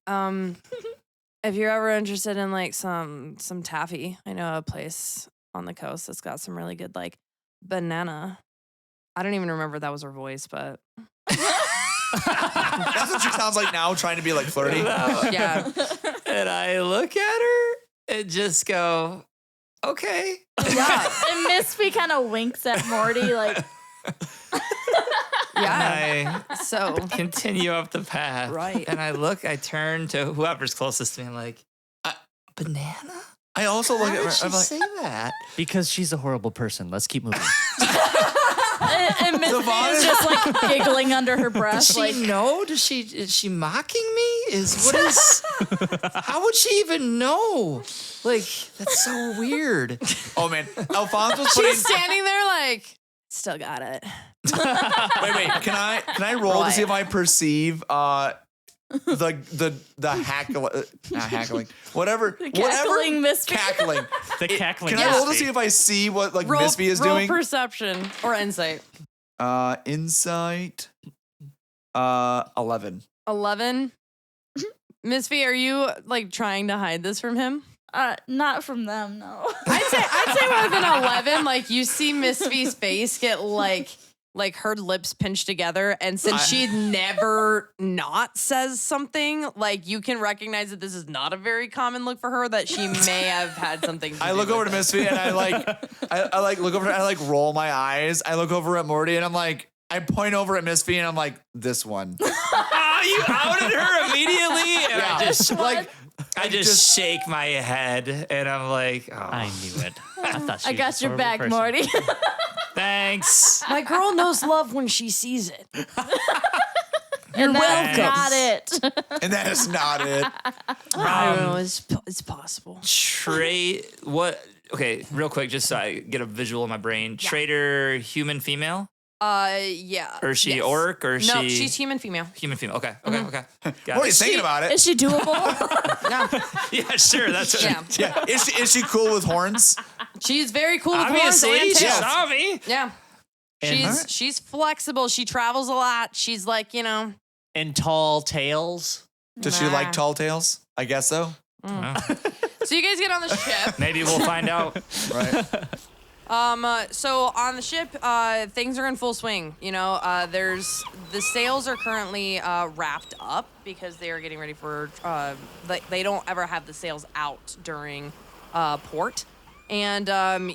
if you're ever interested in like some taffy, I know a place on the coast that's got some really good like banana." I don't even remember that was her voice, but That's what she sounds like now, trying to be like flirty. yeah. And I look at her and just go, okay. Yeah. And Misphi kind of winks at Morty like, Yeah. I So, continue up the path. Right. And I turn to whoever's closest to me. I'm like, banana? I also look How at did her. she I'm like, say that? Because she's a horrible person. Let's keep moving. and Misphi Zavaan is is- just like giggling under her breath. Does she Like, know? Is she mocking me? How would she even know? Like, that's so weird. oh man, Alfonso's putting. she's standing there like, still got it. Wait. Can I roll to see if I perceive the not hackling whatever cackling Misphi. cackling. The cackling. Can I roll to see if I see what like Roll, Misphi is roll doing? perception or insight. Insight. 11. 11. Misphi, are you like trying to hide this from him? not from them, no. I'd say with an 11, like you see Misphi's face get like her lips pinched together, and since she never not says something, like you can recognize that this is not a very common look for her, that she may have had something to I do look over to with it. Misphi and I like look over and I like roll my eyes. I look over at Morty and I'm like, I point over at Misphi and I'm like, this one. You outed her immediately? And I just One. shake my head and I'm like, oh, I knew it. I thought she I was got a your horrible back, person. Morty. thanks. My girl knows love when she sees it. And welcome. that's not it. And that is not it. I don't know. It's possible. What? Okay, real quick, just so I get a visual in my brain. Traitor, human, female? Yeah. Or is she Yes. orc? Or is No, she she's human female. human, female? Okay. Got Morty's it. thinking about it. Is she doable? Yeah. Yeah, sure. That's Yeah. Yeah. Is she cool with horns? She's very cool with horns obviously. and She tails. saw me. Yeah. And- She's flexible. She travels a lot. She's like, And tall tails. Does she like tall tales? I guess so. So you guys get on the ship. Maybe we'll find out. Right. So on the ship, things are in full swing. There's the sails are currently wrapped up because they are getting ready for. They don't ever have the sails out during port, and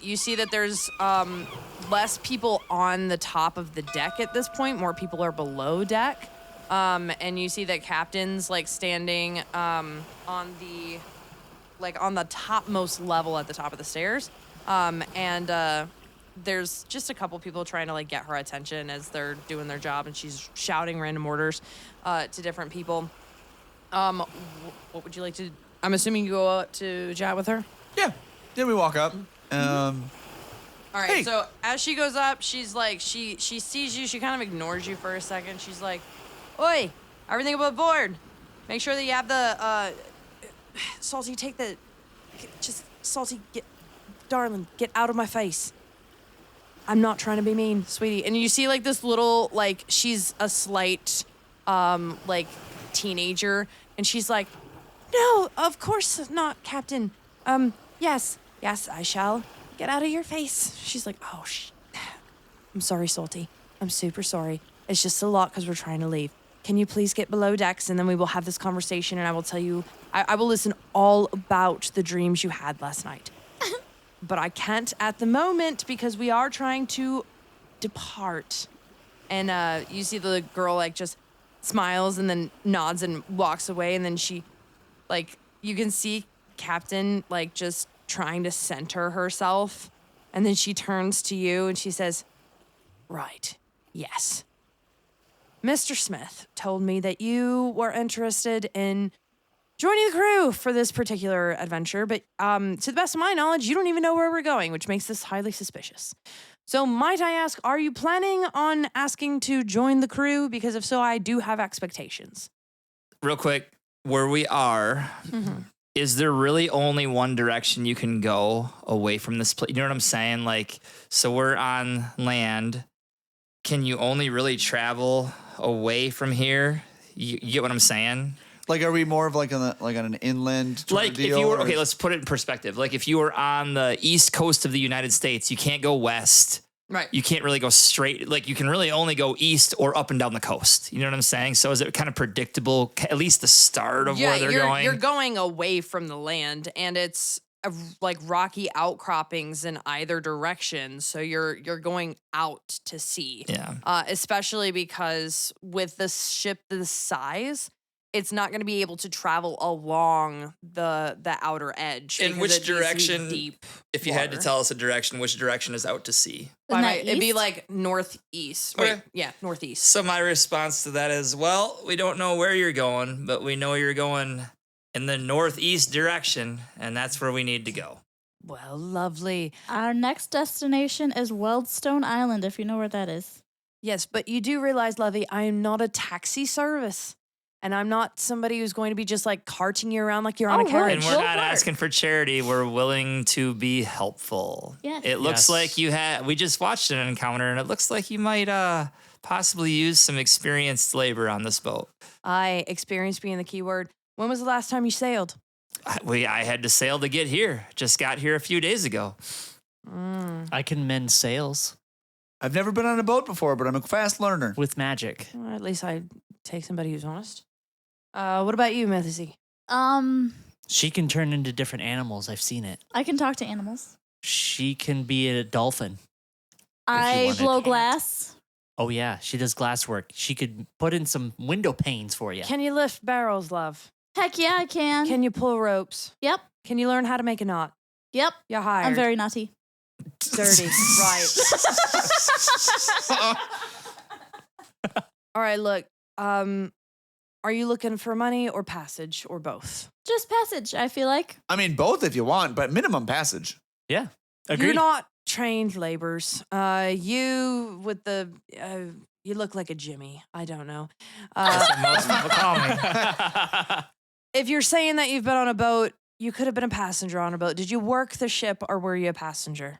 you see that there's less people on the top of the deck at this point. More people are below deck, and you see that captain's like standing on the topmost level at the top of the stairs. And there's just a couple people trying to like get her attention as they're doing their job, and she's shouting random orders to different people. What would you like to? I'm assuming you go up to chat with her. Yeah. Then we walk up. All right. Hey. So as she goes up, she's like she sees you. She kind of ignores you for a second. She's like, "Oi, everything above board. Make sure that you have the Salty. Take the Salty. Darling, get out of my face. I'm not trying to be mean, sweetie." And you see like this little, like, she's a slight, like, teenager. And she's like, "No, of course not, Captain. Yes, I shall. Get out of your face." She's like, "Oh, I'm sorry, Salty. I'm super sorry. It's just a lot because we're trying to leave. Can you please get below decks and then we will have this conversation and I will tell you, I will listen all about the dreams you had last night. But I can't at the moment because we are trying to depart." And you see the girl like just smiles and then nods and walks away. And then she, like, you can see Captain like just trying to center herself. And then she turns to you and she says, "Right, yes. Mr. Smith told me that you were interested in joining the crew for this particular adventure, but to the best of my knowledge, you don't even know where we're going, which makes this highly suspicious. So might I ask, are you planning on asking to join the crew? Because if so, I do have expectations." Real quick, where we are, is there really only one direction you can go away from this place? You know what I'm saying? Like, so we're on land. Can you only really travel away from here? You get what I'm saying? Like, are we more of like on an inland sort of Like, if deal, you were, or- okay, let's put it in perspective. Like, if you were on the east coast of the United States, you can't go west Right. You can't really go straight. Like you can really only go east or up and down the coast. You know what I'm saying? So is it kind of predictable? At least the start of where they're going. You're going away from the land, and it's like rocky outcroppings in either direction. So you're going out to sea. Yeah. Especially because with this ship this size, it's not going to be able to travel along the outer edge. In because which it'd be direction? Deep If you had to water. tell us a direction, which direction is out to sea? Isn't that It'd be east? like northeast. Okay. Wait, yeah, northeast. So my response to that is, well, we don't know where you're going, but we know you're going in the northeast direction, and that's where we need to go. Well, lovely. Our next destination is Weldstone Island, if you know where that is. Yes, but you do realize, Lovey, I am not a taxi service. And I'm not somebody who's going to be just like carting you around like you're on a Oh, carriage. And we're not asking for charity. We're willing to be helpful. Yes. It looks Yes. like you had. We just watched an encounter, and it looks like you might possibly use some experienced labor on this boat. Experience being the key word. When was the last time you sailed? I had to sail to get here. Just got here a few days ago. I can mend sails I've never been on a boat before, but I'm a fast learner. with magic. Well, at least I take somebody who's honest. What about you, Mithzy? She can turn into different animals. I've seen it. I can talk to animals. She can be a dolphin. I wanted. blow glass. Oh, yeah. She does glass work. She could put in some window panes for you. Can you lift barrels, love? Heck yeah, I can. Can you pull ropes? Yep. Can you learn how to make a knot? Yep. You're hired. I'm very naughty. dirty. Right. All right, look. Are you looking for money or passage or both? Just passage, I feel like. I mean, both if you want, but minimum passage. Yeah. Agreed. You're not trained laborers. You with the you look like a Jimmy. I don't know. That's what most people call me. If you're saying that you've been on a boat, you could have been a passenger on a boat. Did you work the ship or were you a passenger?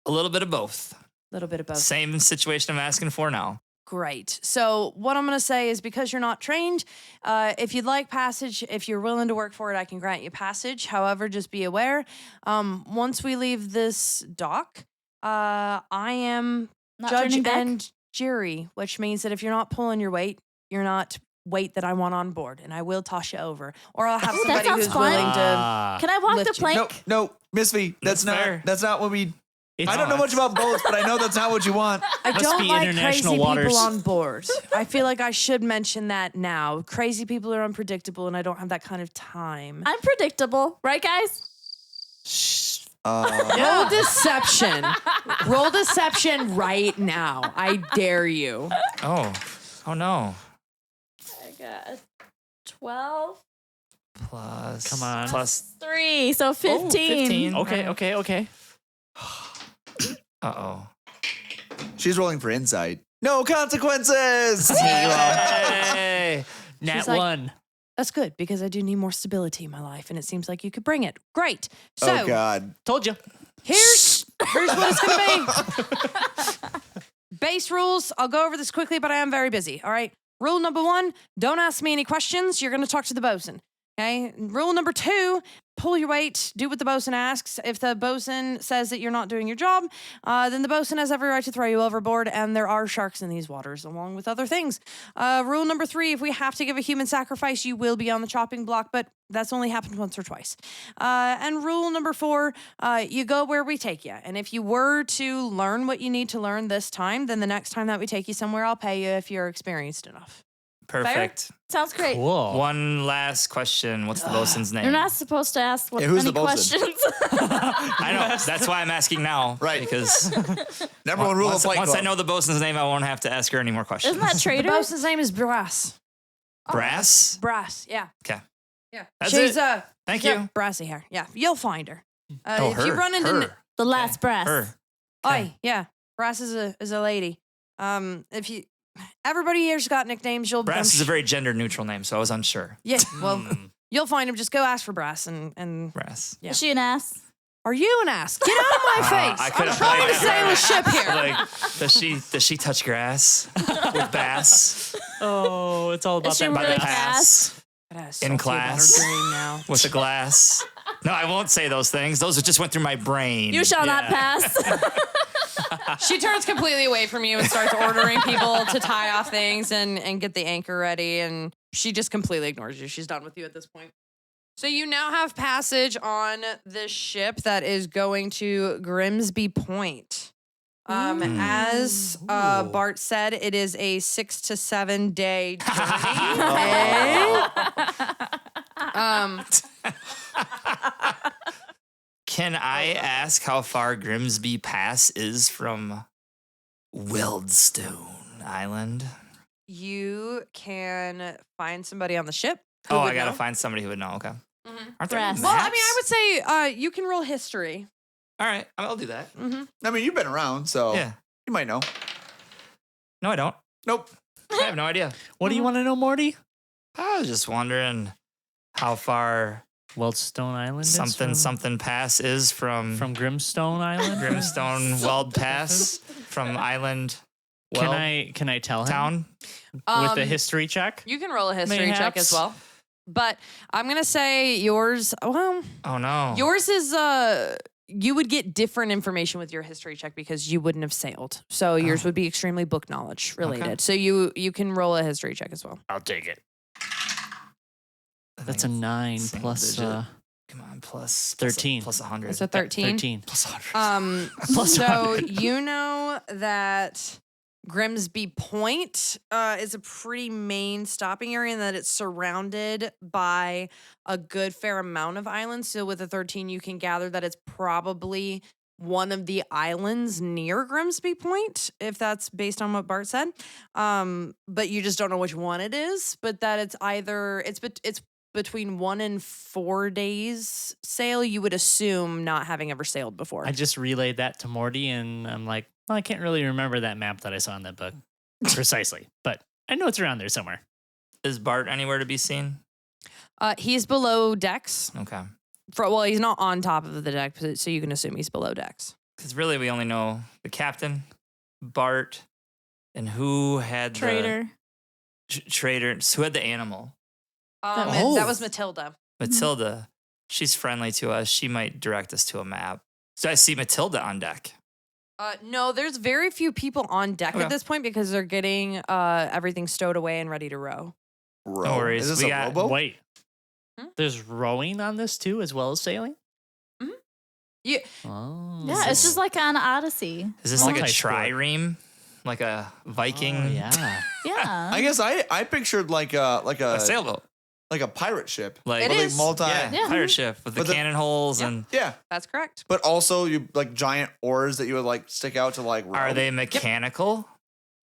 A little bit of both. A little bit of both. Same situation I'm asking for now. Great. So what I'm going to say is because you're not trained, if you'd like passage, if you're willing to work for it, I can grant you passage. However, just be aware, once we leave this dock, I am Not judge turning back? and jury, which means that if you're not pulling your weight, you're not weight that I want on board, and I will toss you over. Or I'll have Ooh, that somebody sounds who's fun. willing to... Ah. Can I walk lift the you. plank? No, Misphi, That's fair. that's not what we. It's I don't know not. much about boats, but I know that's not what you want. I Must don't be like international crazy waters. people on board. I feel like I should mention that now. Crazy people are unpredictable, and I don't have that kind of time. I'm predictable, right, guys? Roll deception. Roll deception right now. I dare you. Oh no. I got 12 Plus. Come on. Plus. 3, so 15. 15. Okay. Uh-oh. She's rolling for insight. No consequences. Hey. Nat She's like- 1. That's good because I do need more stability in my life, and it seems like you could bring it. Great. So Oh God. Told you. here's what it's gonna be. Base rules. I'll go over this quickly, but I am very busy. All right. Rule number 1: don't ask me any questions. You're gonna talk to the bosun. Okay. Rule number 2: pull your weight. Do what the bosun asks. If the bosun says that you're not doing your job, then the bosun has every right to throw you overboard. And there are sharks in these waters, along with other things. Rule number 3: if we have to give a human sacrifice, you will be on the chopping block, but that's only happened once or twice. And rule number 4: you go where we take you. And if you were to learn what you need to learn this time, then the next time that we take you somewhere, I'll pay you if you're experienced enough. Perfect. Sounds great. Cool. One last question. What's the bosun's name? You're not supposed to ask what Yeah, who's any the bosun? questions. I know. That's why I'm asking now. Right. Because Number one rule of once, Fight once I Club. know the bosun's name, I won't have to ask her any more questions. Isn't that The traitor? bosun's name is Brass. Brass? Brass, yeah. Okay. Yeah. That's She's it. Thank yeah, you. brassy hair. Yeah, you'll find her. Oh, if you her. run into Her. The last brass. Her. Oi, yeah. Brass is a lady. If you everybody here's got nicknames, you'll Brass is a very gender neutral name, so I was unsure. yeah. Well, you'll find him. Just go ask for Brass and Brass. Yeah. Is she an ass? are you an ass? Get out of my face! I I'm could've trying to played sail a that. ship here. Like, does she touch grass with bass? Oh, it's all about Is she that really By the fast? pass Gotta in salty about her class. dream now. with a glass. No, I won't say those things. Those just went through my brain. You shall not pass. She turns completely away from you and starts ordering people to tie off things and get the anchor ready. And she just completely ignores you. She's done with you at this point. So you now have passage on this ship that is going to Grimsby Point. As Bart said, it is a 6 to 7 day journey. Can I ask how far Grimsby Pass is from Wildstone Island? You can find somebody on the ship. who Oh, would I gotta know. find somebody who would know. Okay. Mhm. Aren't there Breast. any Well, I maps? mean, I would say you can roll history. All right, I'll do that. Mm-hmm. I mean, you've been around, so Yeah. you might know. No, I don't. Nope. I have no idea. What do you want to know, Morty? I was just wondering how far Wildstone Island. is something pass is from from Grimstone Island. Grimstone Weld Pass from Island. Can Weld I tell him Town? with the history check? You can roll a history check as Mayhaps. well. But I'm gonna say yours. Well, Oh no. yours is you would get different information with your history check because you wouldn't have sailed. So yours would be extremely book knowledge related. Okay. So you can roll a history check as well. I'll take it. That's a 9 single plus digit. Come on, plus 13. plus 100. It's a 13. 13. Plus 100. Plus So 100. you know that Grimsby Point is a pretty main stopping area and that it's surrounded by a good fair amount of islands. So with a 13, you can gather that it's probably one of the islands near Grimsby Point, if that's based on what Bart said. But you just don't know which one it is, but that it's either, it's between 1 and 4 days sail, you would assume, not having ever sailed before. I just relayed that to Morty, and I'm like, well, I can't really remember that map that I saw in that book precisely, but I know it's around there somewhere. Is Bart anywhere to be seen? He's below decks. Okay. Well, he's not on top of the deck, so you can assume he's below decks. Because really, we only know the captain, Bart, and who had Traitor. the trader. Who had the animal? That was Matilda. Matilda. She's friendly to us. She might direct us to a map. So I see Matilda on deck. No, there's very few people on deck Okay. at this point because they're getting everything stowed away and ready to row. Row. No worries. Is this We a got- rowboat? Wait. Hmm? There's rowing on this too, as well as sailing? Mhm. Yeah. Oh. Yeah, it's just like on Odyssey. Is this like a Multi-sport. trireme? Like a Viking? Oh, yeah. Yeah. I guess I pictured like a A sailboat. like a pirate ship. Like, It But, like, is. multi. Yeah, pirate ship with the But the- cannon holes and Yeah, That's correct. but also you like giant oars that you would like stick out to like. Row. are they mechanical?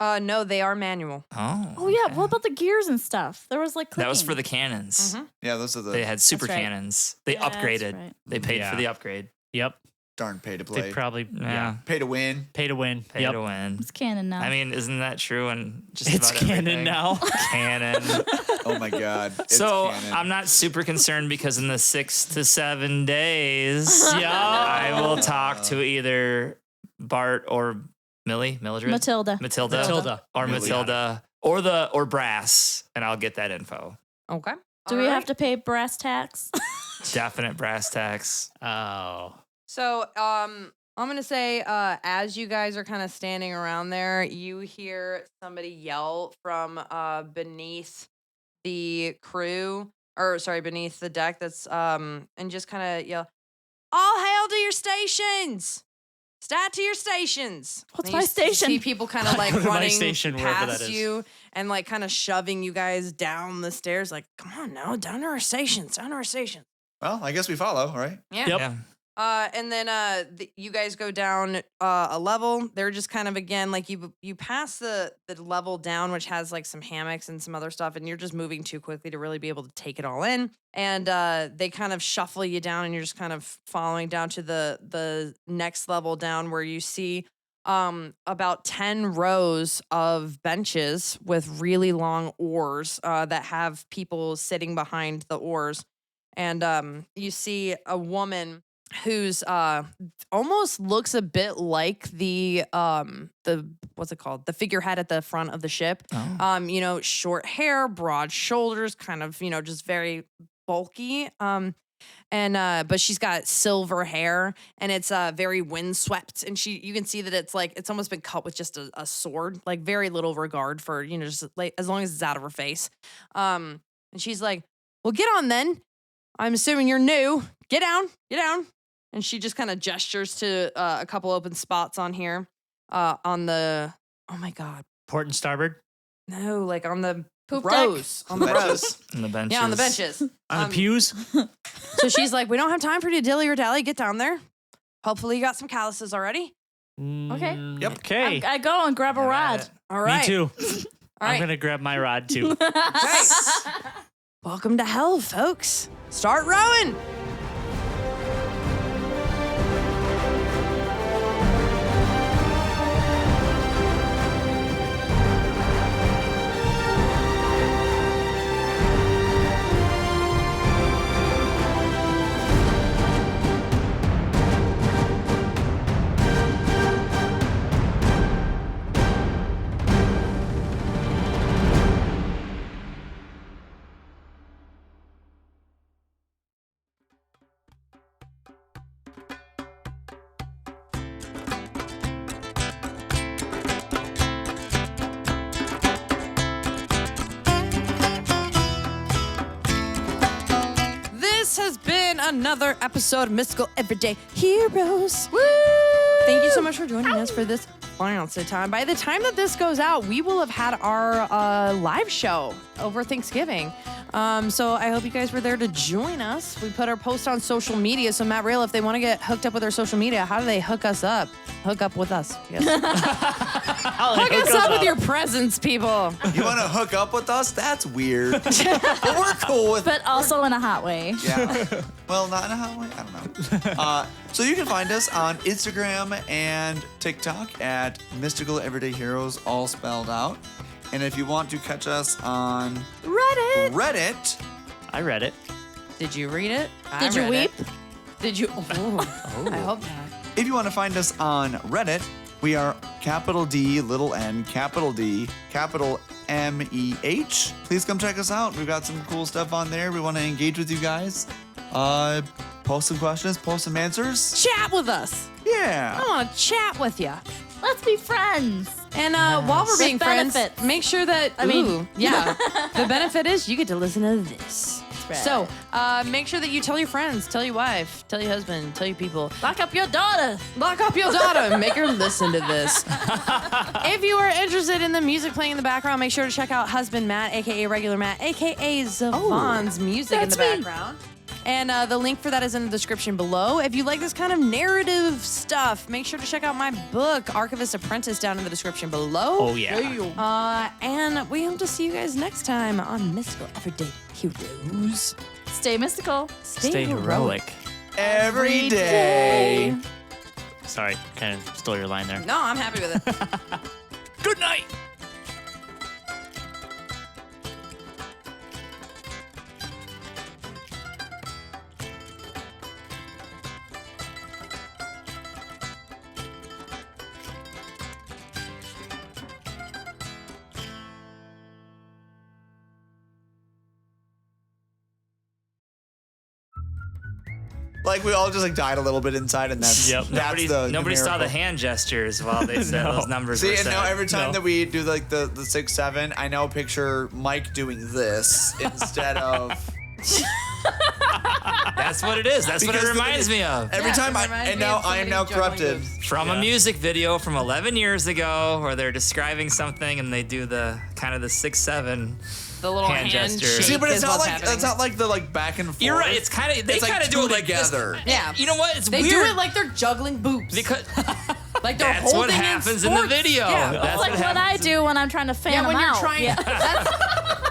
No, they are manual. Oh. Oh yeah. okay. What about the gears and stuff? There was like That was clicking. for the cannons. Mhm. Yeah, those are the They had super right. cannons. They Yeah, that's upgraded. right. They paid Yeah. for the upgrade. Yep. darn pay to They play, probably Yeah. pay to win. pay to win. Pay Yep. to win. It's canon now. I mean, isn't that true? And just It's about canon everything? now. Canon. Oh my god. It's So canon. I'm not super concerned because in the 6 to 7 days, Yeah. I will talk to either Bart or Mildred, Matilda. Matilda. or Millie. Matilda, or Brass, and I'll get that info. Okay. Do we have to pay brass tax? Definite brass tacks. Oh. So, I'm gonna say, as you guys are kind of standing around there, you hear somebody yell from beneath the crew, or sorry, beneath the deck. That's and just kind of yell, "All hail to your stations! Stat to your stations!" What's And my you station? See people kind of like Go to my running station, wherever that past is. you and like kind of shoving you guys down the stairs. Like, come on now, down to our stations, down to our stations. Well, I guess we follow, right? Yeah. Yep. Yeah. And then you guys go down a level. They're just kind of again like you pass the level down, which has like some hammocks and some other stuff, and you're just moving too quickly to really be able to take it all in. And they kind of shuffle you down, and you're just kind of following down to the next level down, where you see about 10 rows of benches with really long oars that have people sitting behind the oars, and you see a woman who's almost looks a bit like the what's it called, the figurehead at the front of the ship. You know, short hair, broad shoulders, kind of, you know, just very bulky. And but she's got silver hair, and it's very windswept, and you can see that it's almost been cut with just a sword, like very little regard for just like as long as it's out of her face. And she's like, "Well, get on then. I'm assuming you're new. Get down, get down." And she just kind of gestures to a couple open spots on here, on the oh my god, Port and starboard. no, like on the Poop rows, on the rows. On the benches. Yeah, on the benches. On the pews. So she's like, "We don't have time for you to dilly or dally. Get down there. Hopefully you got some calluses already." Okay. Yep. Okay. I go and grab a rod. All right. Me too. All I'm right. going to grab my rod too. Great. Welcome to hell, folks. Start rowing. This has been another episode of Mystical Everyday Heroes. Woo! Thank you so much for joining us for this fancy time. By the time that this goes out, we will have had our live show over Thanksgiving. So I hope you guys were there to join us. We put our post on social media. So Matt Rail, if they want to get hooked up with our social media, how do they hook us up? Hook up with us. Yes. Hook us up with your presence, people. You want to hook up with us? That's weird. But we're cool with But also in a hot way. Yeah. Well, not in a hot way. I don't know. So you can find us on Instagram and TikTok at Mystical Everyday Heroes, all spelled out. And if you want to catch us on Reddit, I read it. Did you read it? Did you read weep? it. Did you? Oh, I hope not. if you want to find us on Reddit, we are capital D, little n, capital D, capital MEH. Please come check us out. We've got some cool stuff on there. We want to engage with you guys. Post some questions, post some answers. Chat with us. Yeah. I want to chat with you. Let's be friends. And while we're being With friends, benefits. make sure that yeah, the benefit is you get to listen to this. right. So make sure that you tell your friends, tell your wife, tell your husband, tell your people. Lock up your daughter. Lock up your daughter and make her listen to this. If you are interested in the music playing in the background, make sure to check out Husband Matt, aka Regular Matt, aka Zavaan's music in the that's me. background. And the link for that is in the description below. If you like this kind of narrative stuff, make sure to check out my book, Archivist Apprentice, down in the description below. Oh, yeah. And we hope to see you guys next time on Mystical Everyday Heroes. Stay mystical. Stay heroic. Every day. Sorry, kind of stole your line there. No, I'm happy with it. Good night. Like we all just like died a little bit inside, and that's Yep. that's Nobody saw the miracle. hand gestures while they said those numbers See, were and said. now every time No. that we do like the 6-7, I now picture Mike doing this instead of That's what it is. That's what it Because the- reminds me of. every time. And now I am now corrupted. From a music video from 11 years ago where they're describing something and they do the kind of the 6-7. The little Hand gesture. shake See, but is it's not what's like happening. it's not like the like back and forth. You're right. It's kind of they It's like kind of do two it like this. together. Yeah. You know what? It's They weird do it like they're juggling boobs. because like they're that's what holding happens in the sports. video. Yeah. That's It's like what I do when I'm trying to fan Yeah, them when you're out. trying, Yeah. that's,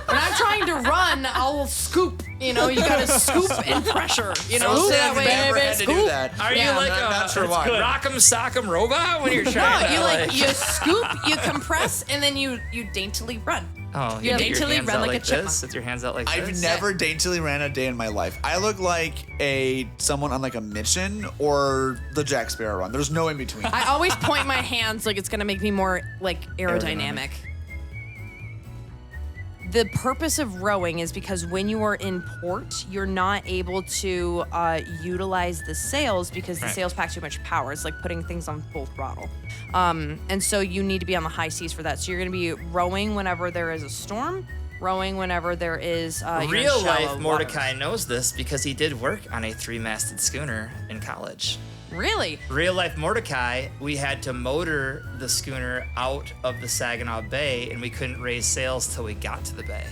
when I'm trying to run, I'll scoop. You know, you gotta scoop and pressure. You know, so that I've way, never had to do that. Are Yeah, you like I'm not sure a why. rock'em sock'em robot when you're No, trying to you like you scoop, you compress, and then you daintily run. Oh, you get daintily your hands run out like a this chipmunk. with your hands out like I've this. never daintily ran a day in my life. I look like someone on like a mission or the Jack Sparrow run. There's no in between. I always point my hands like it's gonna make me more like aerodynamic. The purpose of rowing is because when you are in port, you're not able to utilize the sails because the sails pack too much power. It's like putting things on full throttle. And so you need to be on the high seas for that. So you're going to be rowing whenever there is a storm, rowing whenever there is Real life Mordecai knows this because he did work on a 3-masted schooner in college. Really? Real life Mordecai, we had to motor the schooner out of the Saginaw Bay, and we couldn't raise sails till we got to the bay.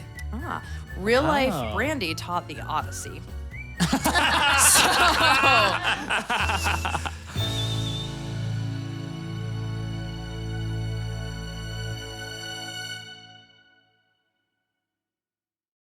Real life Brandy taught the Odyssey. So,